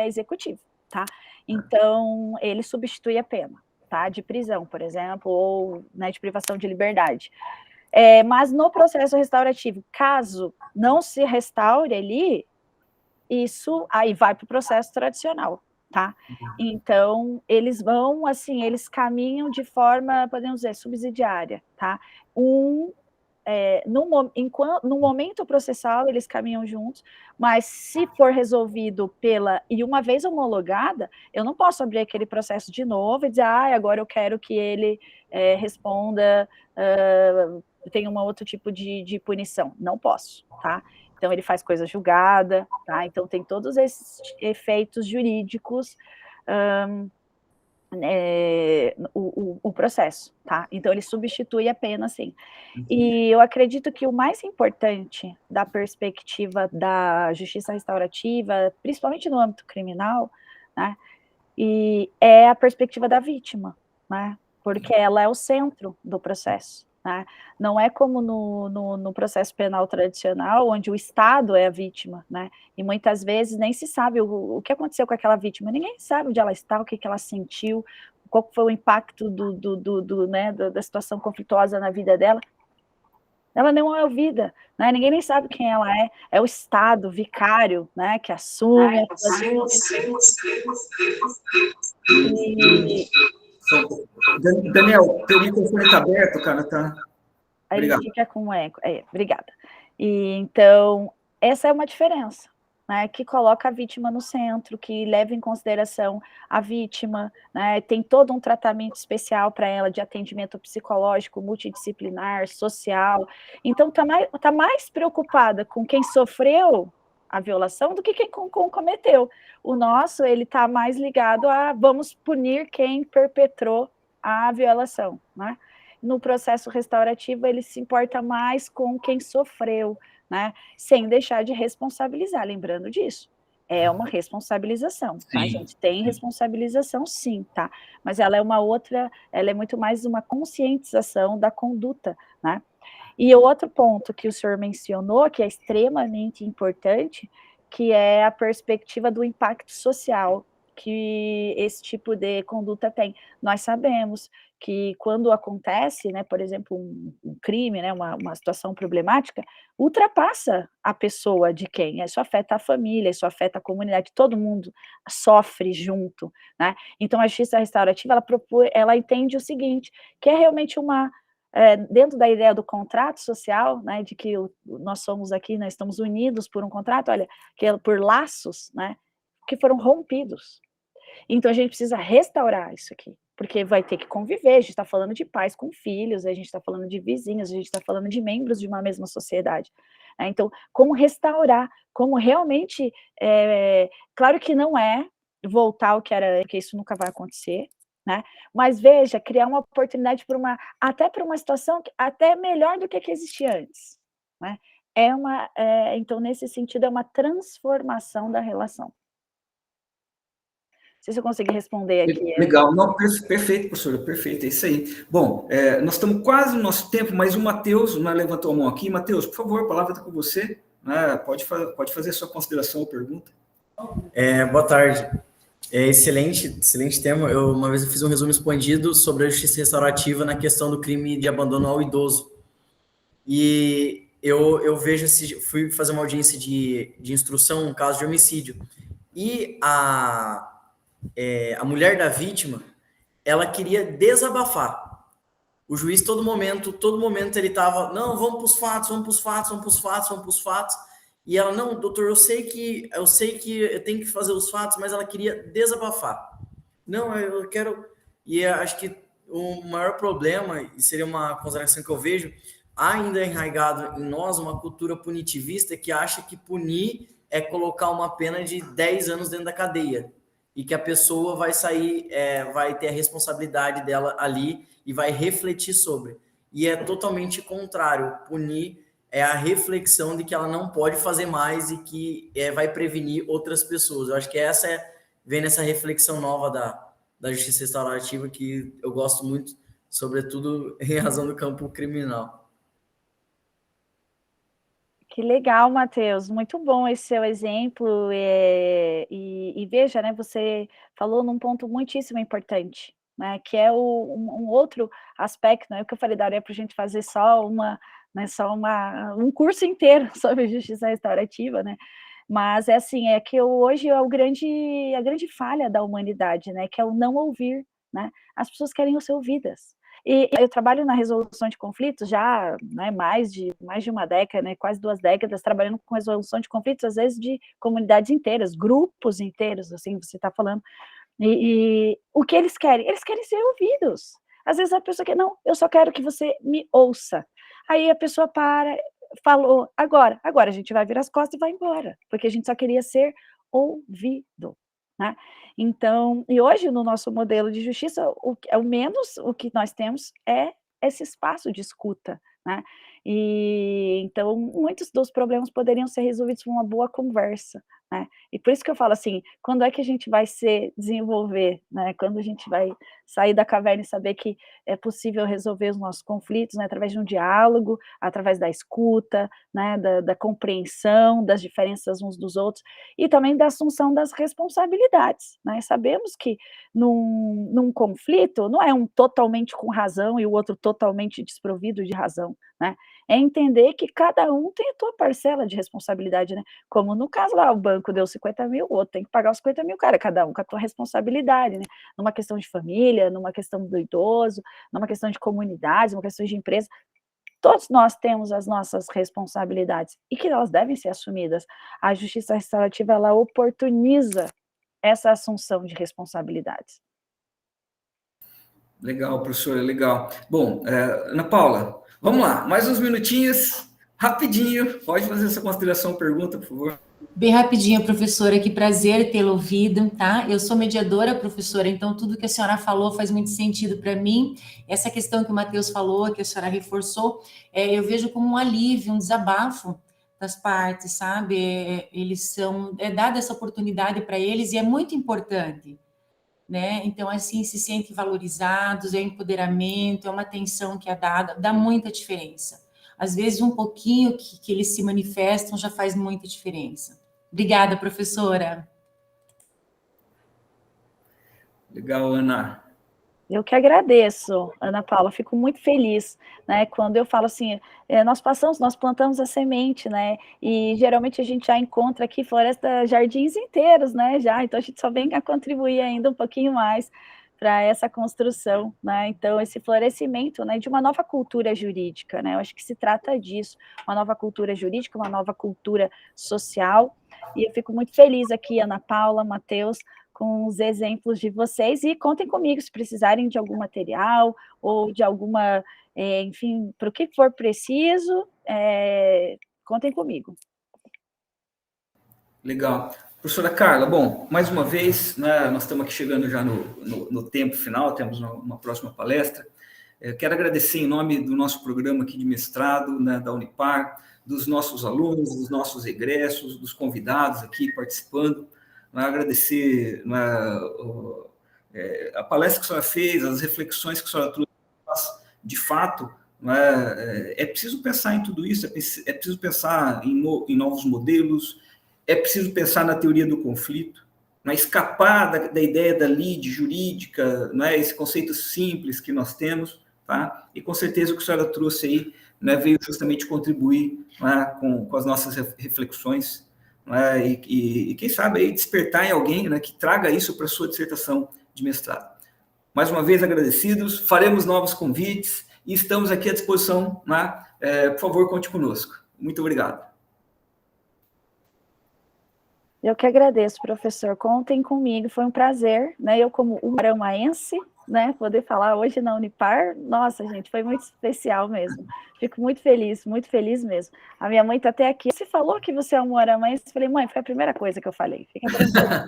executivo, tá? Então, ele substitui a pena, tá? De prisão, por exemplo, ou, né, de privação de liberdade. Mas no processo restaurativo, caso não se restaure ali, isso aí vai para o processo tradicional, tá? Então, eles vão, assim, eles caminham de forma, podemos dizer, subsidiária, tá? Um no momento processual, eles caminham juntos, mas se for resolvido e uma vez homologada, eu não posso abrir aquele processo de novo e dizer, agora eu quero que ele responda, tem um outro tipo de punição. Não posso, tá? Então, ele faz coisa julgada, tá? Então, tem todos esses efeitos jurídicos, o processo, tá? Então, ele substitui a pena, sim. E eu acredito que o mais importante da perspectiva da justiça restaurativa, principalmente no âmbito criminal, né, é a perspectiva da vítima, né? Porque ela é o centro do processo, né? Não é como no processo penal tradicional, onde o Estado é a vítima, né? E muitas vezes nem se sabe o que aconteceu com aquela vítima, ninguém sabe onde ela está, o que ela sentiu, qual foi o impacto da situação conflituosa na vida dela. Ela não é ouvida, né? Ninguém nem sabe quem ela é o Estado vicário, né, que assume a Daniel, teu microfone está aberto, cara, tá? Aí ele fica com eco. Obrigada. E então, essa é uma diferença, né, que coloca a vítima no centro, que leva em consideração a vítima, né, tem todo um tratamento especial para ela de atendimento psicológico, multidisciplinar, social. Então, tá mais preocupada com quem sofreu a violação do que quem cometeu. O nosso, ele está mais ligado a vamos punir quem perpetrou a violação, né? No processo restaurativo, ele se importa mais com quem sofreu, né? Sem deixar de responsabilizar, lembrando disso. É uma responsabilização, tá, Sim. gente? Tem responsabilização, sim, tá? Mas ela é muito mais uma conscientização da conduta, né? E o outro ponto que o senhor mencionou, que é extremamente importante, que é a perspectiva do impacto social que esse tipo de conduta tem. Nós sabemos que quando acontece, né, por exemplo, um crime, né, uma situação problemática, ultrapassa a pessoa de quem? Isso afeta a família, isso afeta a comunidade, todo mundo sofre junto, né? Então, a justiça restaurativa, ela entende o seguinte, que é realmente dentro da ideia do contrato social, né, de que nós somos aqui, nós estamos unidos por um contrato, olha, que é por laços, né, que foram rompidos. Então, a gente precisa restaurar isso aqui, porque vai ter que conviver, a gente está falando de pais com filhos, a gente está falando de vizinhos, a gente está falando de membros de uma mesma sociedade. Né? Então, como restaurar, como realmente, claro que não é voltar ao que era, que isso nunca vai acontecer, né? Mas veja, criar uma oportunidade até para uma situação até melhor do que existia antes, né? Então, nesse sentido, é uma transformação da relação. Não sei se eu consegui responder aqui. Legal, não, perfeito, professora, perfeito, é isso aí. Bom, nós estamos quase no nosso tempo, mas o Matheus levantou a mão aqui. Matheus, por favor, a palavra está com você. Pode fazer a sua consideração ou pergunta. Boa tarde. Excelente tema. Uma vez eu fiz um resumo expandido sobre a justiça restaurativa na questão do crime de abandono ao idoso. E eu vejo, fui fazer uma audiência de instrução, um caso de homicídio. E a mulher da vítima, ela queria desabafar. O juiz, todo momento, ele estava, não, vamos para os fatos. E ela, não, doutor, eu sei que eu tenho que fazer os fatos, mas ela queria desabafar. Não, eu quero... E acho que o maior problema, e seria uma consideração que eu vejo, há ainda enraizado em nós uma cultura punitivista que acha que punir é colocar uma pena de 10 anos dentro da cadeia. E que a pessoa vai sair, vai ter a responsabilidade dela ali e vai refletir sobre. E é totalmente contrário. Punir é a reflexão de que ela não pode fazer mais e que vai prevenir outras pessoas. Eu acho que vem nessa reflexão nova da justiça restaurativa que eu gosto muito, sobretudo em razão do campo criminal. Que legal, Matheus, muito bom esse seu exemplo, e veja, né, você falou num ponto muitíssimo importante, né, que é um outro aspecto, né, que eu falei, daria para a gente fazer um curso inteiro sobre justiça restaurativa, né, mas assim, que hoje é a grande falha da humanidade, né, que é o não ouvir, né, as pessoas querem ser ouvidas, E eu trabalho na resolução de conflitos já, né, mais de uma década, né, quase 2 décadas, trabalhando com resolução de conflitos, às vezes de comunidades inteiras, grupos inteiros, assim, você está falando. E o que eles querem? Eles querem ser ouvidos. Às vezes a pessoa quer, não, eu só quero que você me ouça. Aí a pessoa para, falou, agora a gente vai virar as costas e vai embora, porque a gente só queria ser ouvido, né? Então, e hoje no nosso modelo de justiça, o menos o que nós temos é esse espaço de escuta, né? E então muitos dos problemas poderiam ser resolvidos com uma boa conversa, né? E por isso que eu falo assim, quando é que a gente vai se desenvolver, né? Quando a gente vai sair da caverna e saber que é possível resolver os nossos conflitos, né? Através de um diálogo, através da escuta, né? Da compreensão das diferenças uns dos outros e também da assunção das responsabilidades, né? Sabemos que num conflito não é um totalmente com razão e o outro totalmente desprovido de razão, né? É entender que cada um tem a tua parcela de responsabilidade, né? Como no caso lá, o banco deu 50 mil, o outro tem que pagar os 50 mil, cara, cada um com a tua responsabilidade, né? Numa questão de família, numa questão do idoso, numa questão de comunidades, numa questão de empresa, todos nós temos as nossas responsabilidades e que elas devem ser assumidas. A justiça restaurativa, ela oportuniza essa assunção de responsabilidades. Legal, professora, legal. Bom, Ana Paula, vamos lá, mais uns minutinhos, rapidinho, pode fazer essa consideração, pergunta, por favor. Bem rapidinho, professora, que prazer tê-la ouvido, tá? Eu sou mediadora, professora, então tudo que a senhora falou faz muito sentido para mim. Essa questão que o Matheus falou, que a senhora reforçou, eu vejo como um alívio, um desabafo das partes, sabe? Eles são, dada essa oportunidade para eles e é muito importante, né? Então, assim, se sentem valorizados, é empoderamento, é uma atenção que é dada, dá muita diferença. Às vezes, um pouquinho que eles se manifestam já faz muita diferença. Obrigada, professora. Legal, Ana. Eu que agradeço, Ana Paula, fico muito feliz, né, quando eu falo assim, nós plantamos a semente, né, e geralmente a gente já encontra aqui floresta, jardins inteiros, né, já, então a gente só vem a contribuir ainda um pouquinho mais para essa construção, né, então esse florescimento, né, de uma nova cultura jurídica, né, eu acho que se trata disso, uma nova cultura jurídica, uma nova cultura social, e eu fico muito feliz aqui, Ana Paula, Matheus, com os exemplos de vocês, e contem comigo se precisarem de algum material, ou de alguma, enfim, para o que for preciso, contem comigo. Legal. Professora Carla, bom, mais uma vez, né, nós estamos aqui chegando já no tempo final, temos uma próxima palestra. Quero agradecer em nome do nosso programa aqui de mestrado, né, da Unipar, dos nossos alunos, dos nossos egressos, dos convidados aqui participando, agradecer a palestra que a senhora fez, as reflexões que a senhora trouxe, de fato, é preciso pensar em tudo isso, é preciso pensar em novos modelos, é preciso pensar na teoria do conflito, escapar da ideia da lide jurídica, esse conceito simples que nós temos, tá? E com certeza o que a senhora trouxe aí, veio justamente contribuir com as nossas reflexões, e quem sabe aí despertar em alguém, que traga isso para a sua dissertação de mestrado. Mais uma vez agradecidos, faremos novos convites e estamos aqui à disposição, por favor, conte conosco. Muito obrigado. Eu que agradeço, professor, contem comigo, foi um prazer, eu como umaramaense, poder falar hoje na Unipar, nossa, gente, foi muito especial mesmo, fico muito feliz mesmo. A minha mãe está até aqui, você falou que você é um umaramaense? Eu falei, mãe, foi a primeira coisa que eu falei, fica tranquila.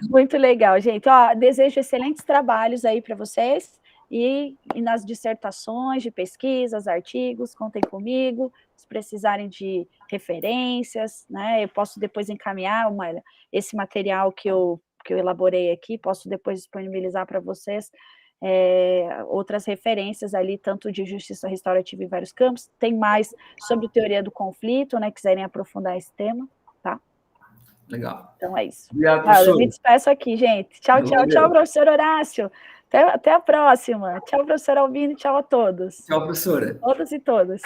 Muito legal, gente, desejo excelentes trabalhos aí para vocês, e nas dissertações de pesquisas, artigos, contem comigo, se precisarem de referências, eu posso depois encaminhar esse material que eu elaborei aqui, posso depois disponibilizar para vocês outras referências ali, tanto de justiça restaurativa em vários campos, tem mais sobre teoria do conflito, quiserem aprofundar esse tema, tá? Legal. Então é isso. Obrigado, professor. Eu me despeço aqui, gente. Tchau, professor Horácio. Até a próxima. Tchau, professor Albino. Tchau a todos. Tchau, professora. Todas e todas.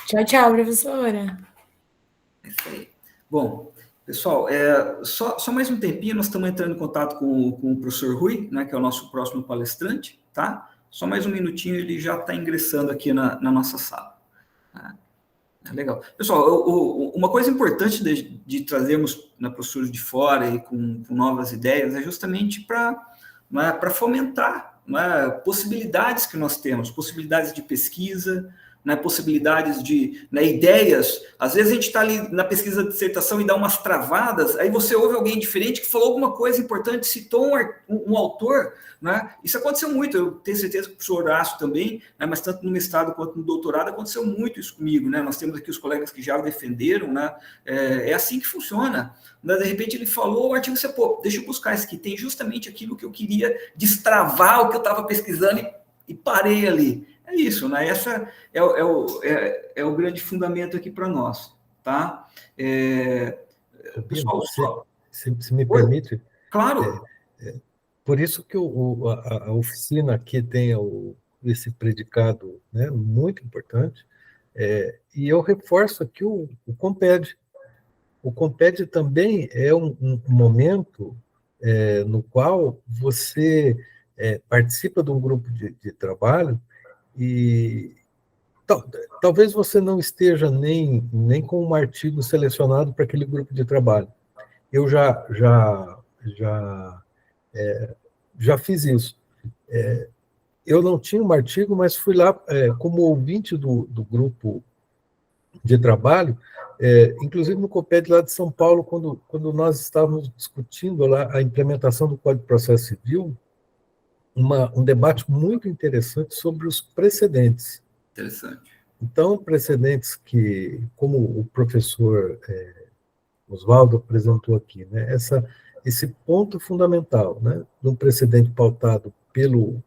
Tchau, professora. É isso aí. Bom, pessoal, só mais um tempinho, nós estamos entrando em contato com o professor Rui, que é o nosso próximo palestrante, tá? Só mais um minutinho, ele já está ingressando aqui na nossa sala. Legal. Pessoal, uma coisa importante de trazermos, né, professores de fora e com novas ideias é justamente para fomentar, né, possibilidades que nós temos, possibilidades de pesquisa, né, possibilidades de, né, ideias. Às vezes a gente está ali na pesquisa de dissertação e dá umas travadas, aí você ouve alguém diferente que falou alguma coisa importante, citou um autor, né? Isso aconteceu muito, eu tenho certeza que o professor Horácio também, né, mas tanto no mestrado quanto no doutorado aconteceu muito isso comigo, né? Nós temos aqui os colegas que já defenderam, né? É assim que funciona. Né? De repente ele falou o artigo, você, pô, deixa eu buscar isso aqui, tem justamente aquilo que eu queria destravar o que eu estava pesquisando e parei ali. É isso, né? Essa é o grande fundamento aqui para nós, tá? Pessoal, Pessoal, se me permite, claro. Por isso que a oficina aqui tem esse predicado, né, muito importante, e eu reforço aqui o Comped. O Comped também é um momento no qual você participa de um grupo de trabalho e talvez você não esteja nem com um artigo selecionado para aquele grupo de trabalho. Eu já fiz isso. Eu não tinha um artigo, mas fui lá como ouvinte do grupo de trabalho, inclusive no Comped lá de São Paulo, quando nós estávamos discutindo lá a implementação do Código de Processo Civil, um debate muito interessante sobre os precedentes. Interessante. Então, precedentes que, como o professor Oswaldo apresentou aqui, né, esse ponto fundamental, né, de um precedente pautado pelo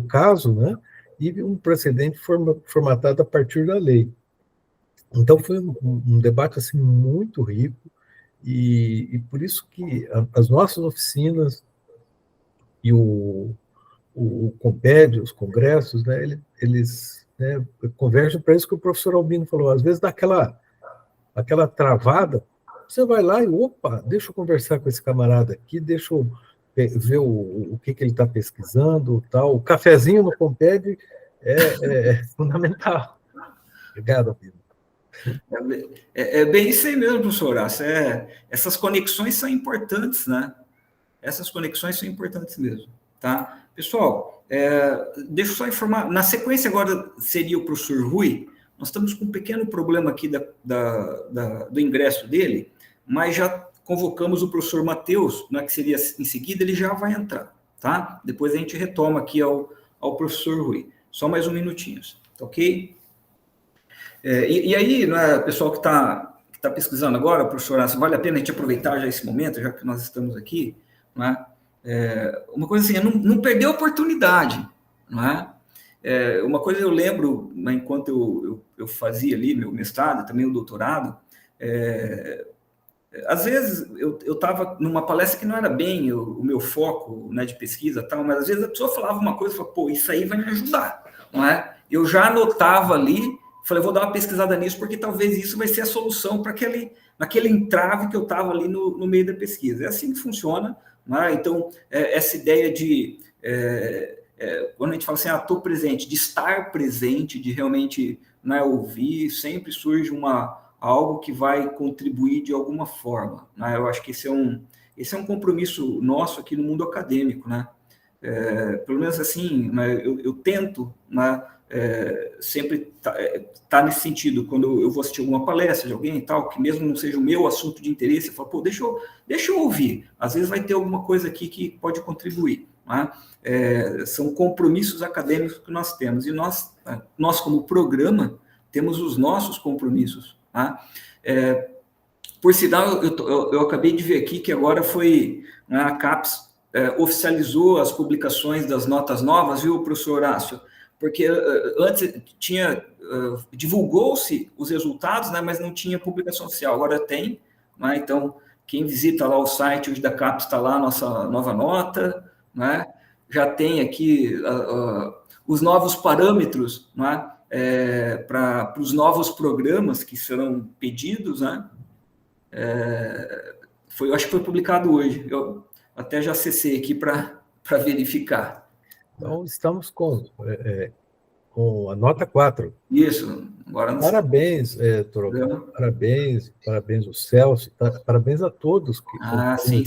caso, né, e um precedente formatado a partir da lei. Então, foi um debate assim, muito rico, e por isso que as nossas oficinas e o Comped, os congressos, né, eles né, convergem para isso que o professor Albino falou. Às vezes dá aquela travada, você vai lá e, opa, deixa eu conversar com esse camarada aqui, deixa eu ver o que ele está pesquisando, tal. O cafezinho no Comped é fundamental. Obrigado, Albino. É bem isso aí mesmo, professor Horácio. Essas conexões são importantes, né? Essas conexões são importantes mesmo, tá? Pessoal, deixa eu só informar, na sequência agora seria o professor Rui, nós estamos com um pequeno problema aqui do ingresso dele, mas já convocamos o professor Matheus, né, que seria em seguida, ele já vai entrar, tá? Depois a gente retoma aqui ao professor Rui. Só mais um minutinho, tá ok? E aí, né, pessoal que está pesquisando agora, professor Horácio, vale a pena a gente aproveitar já esse momento, já que nós estamos aqui, né? Uma coisa assim, não perder a oportunidade, não é? Uma coisa eu lembro, né, enquanto eu fazia ali meu mestrado, também o doutorado, às vezes eu estava numa palestra que não era bem o meu foco, né, de pesquisa, tal, mas às vezes a pessoa falava uma coisa e falava, pô, isso aí vai me ajudar, não é? Eu já anotava ali, falei, vou dar uma pesquisada nisso, porque talvez isso vai ser a solução para naquele entrave que eu estava ali no meio da pesquisa. É assim que funciona, né? Então, essa ideia de, quando a gente fala assim, estou presente, de estar presente, de realmente, né, ouvir, sempre surge algo que vai contribuir de alguma forma, né? Eu acho que esse é um compromisso nosso aqui no mundo acadêmico, né? Pelo menos assim, né, eu tento, né, sempre tá nesse sentido, quando eu vou assistir alguma palestra de alguém e tal, que mesmo não seja o meu assunto de interesse, eu falo, pô, deixa eu ouvir, às vezes vai ter alguma coisa aqui que pode contribuir, né? São compromissos acadêmicos que nós temos, e nós como programa, temos os nossos compromissos, né? Por sinal, eu acabei de ver aqui que agora foi, né, a CAPES oficializou as publicações das notas novas, viu, professor Horácio? Porque antes divulgou-se os resultados, né, mas não tinha publicação oficial, agora tem, né? Então, quem visita lá o site hoje da CAPES, está lá a nossa nova nota, né? Já tem aqui os novos parâmetros, né, para os novos programas que serão pedidos, né? Acho que foi publicado hoje, eu até já acessei aqui para verificar. Então, estamos com a nota 4. Isso. Agora Parabéns, Torocão. Parabéns ao Celso, parabéns a todos que sim.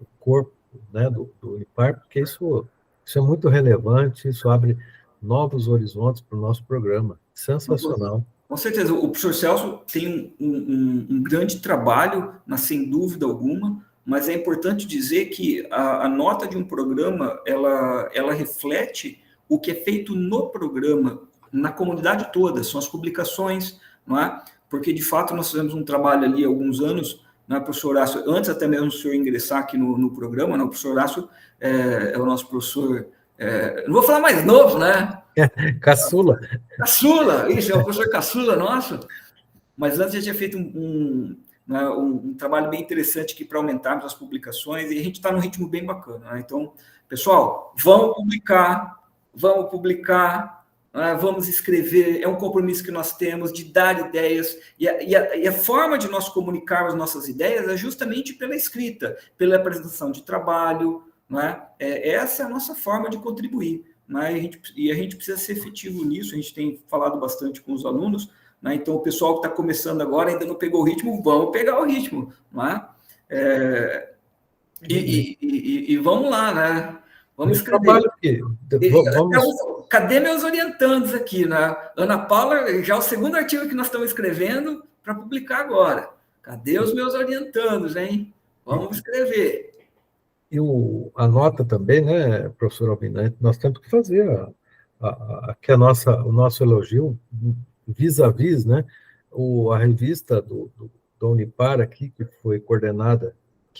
o corpo, né, do Unipar, porque isso é muito relevante, isso abre novos horizontes para o nosso programa. Sensacional. Com certeza. O professor Celso tem um grande trabalho, sem dúvida alguma, mas é importante dizer que a nota de um programa, ela reflete o que é feito no programa, na comunidade toda, são as publicações, não é? Porque, de fato, nós fizemos um trabalho ali há alguns anos, né, professor Horácio, antes até mesmo do senhor ingressar aqui no programa, né, o professor Horácio é o nosso professor, não vou falar mais novo, né? Caçula. Isso, é o professor Caçula nosso, mas antes já tinha feito um trabalho bem interessante aqui para aumentarmos as publicações, e a gente está num ritmo bem bacana, né? Então, pessoal, vamos publicar, né? Vamos escrever, é um compromisso que nós temos de dar ideias, e a forma de nós comunicarmos nossas ideias é justamente pela escrita, pela apresentação de trabalho, né? Essa é a nossa forma de contribuir, né? A gente precisa ser efetivo nisso, a gente tem falado bastante com os alunos, né? Então, o pessoal que está começando agora ainda não pegou o ritmo, vamos pegar o ritmo, né? E vamos lá, né? Vamos escrever. Cadê meus orientandos aqui, né? Ana Paula, já é o segundo artigo que nós estamos escrevendo para publicar agora. Cadê os meus orientandos, hein? Vamos escrever. E a nota também, né, professor Albinante, nós temos que fazer aqui o nosso elogio vis-a-vis, né? A revista da Unipar aqui, que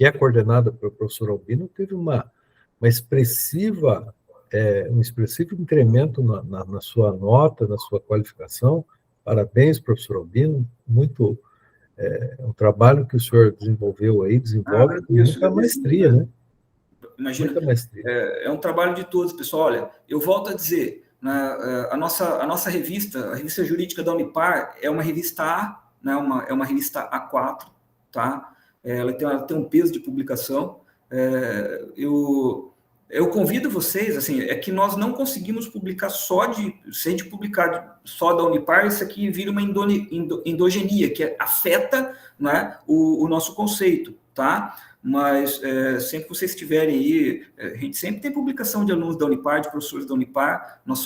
é coordenada pelo professor Albino, teve um expressivo incremento na sua nota, na sua qualificação. Parabéns, professor Albino, é um trabalho que o senhor desenvolve com muita maestria, né? Imagina, é um trabalho de todos, pessoal. Olha, eu volto a dizer, a nossa revista, a revista jurídica da Unipar, é uma revista A, né, é uma revista A4, tá? Ela tem um peso de publicação. Eu convido vocês, assim, é que nós não conseguimos publicar se a gente publicar só da Unipar, isso aqui vira uma endogenia, que afeta, né, o nosso conceito, tá? Mas sempre que vocês estiverem aí, a gente sempre tem publicação de alunos da Unipar, de professores da Unipar, nós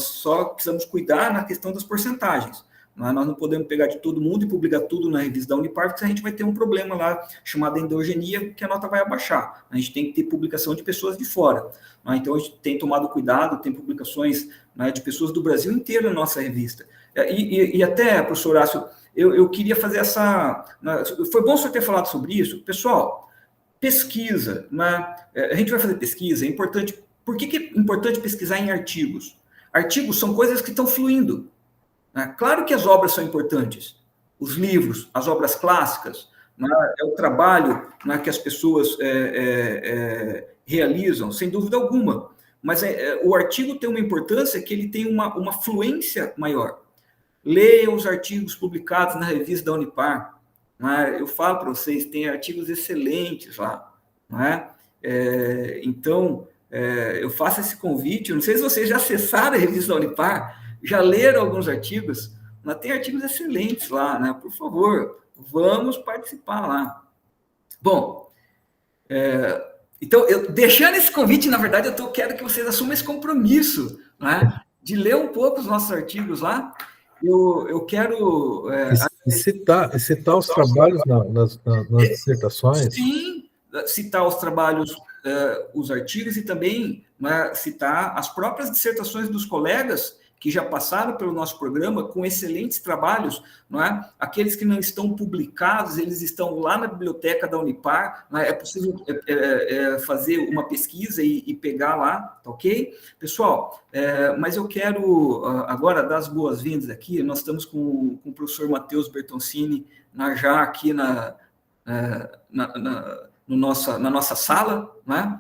só precisamos cuidar na questão das porcentagens. Nós não podemos pegar de todo mundo e publicar tudo na revista da Unipar, porque a gente vai ter um problema lá chamado endogenia, que a nota vai abaixar. A gente tem que ter publicação de pessoas de fora. Então, a gente tem tomado cuidado, tem publicações, né, de pessoas do Brasil inteiro na nossa revista. E até, professor Horácio, eu queria fazer foi bom o senhor ter falado sobre isso. Pessoal, pesquisa, né? A gente vai fazer pesquisa, é importante. Por que é importante pesquisar em artigos? Artigos são coisas que estão fluindo. Né? Claro que as obras são importantes, os livros, as obras clássicas, né? É o trabalho, né, que as pessoas realizam, sem dúvida alguma. Mas o artigo tem uma importância que ele tem uma fluência maior. Leiam os artigos publicados na revista da Unipar. Eu falo para vocês, tem artigos excelentes lá. Então, eu faço esse convite. Não sei se vocês já acessaram a revista da Unipar, já leram alguns artigos, mas tem artigos excelentes lá, né? Por favor, vamos participar lá. Bom, então, deixando esse convite, na verdade, eu quero que vocês assumam esse compromisso, né, de ler um pouco os nossos artigos lá. Eu quero... citar os trabalhos nas dissertações. Sim, citar os trabalhos, os artigos, e também, né, citar as próprias dissertações dos colegas que já passaram pelo nosso programa com excelentes trabalhos, não é? Aqueles que não estão publicados, eles estão lá na biblioteca da Unipar, não é? É possível fazer uma pesquisa e pegar lá, tá ok? Pessoal, mas eu quero agora dar as boas-vindas aqui. Nós estamos com o professor Matheus Bertoncini já aqui na nossa sala, né?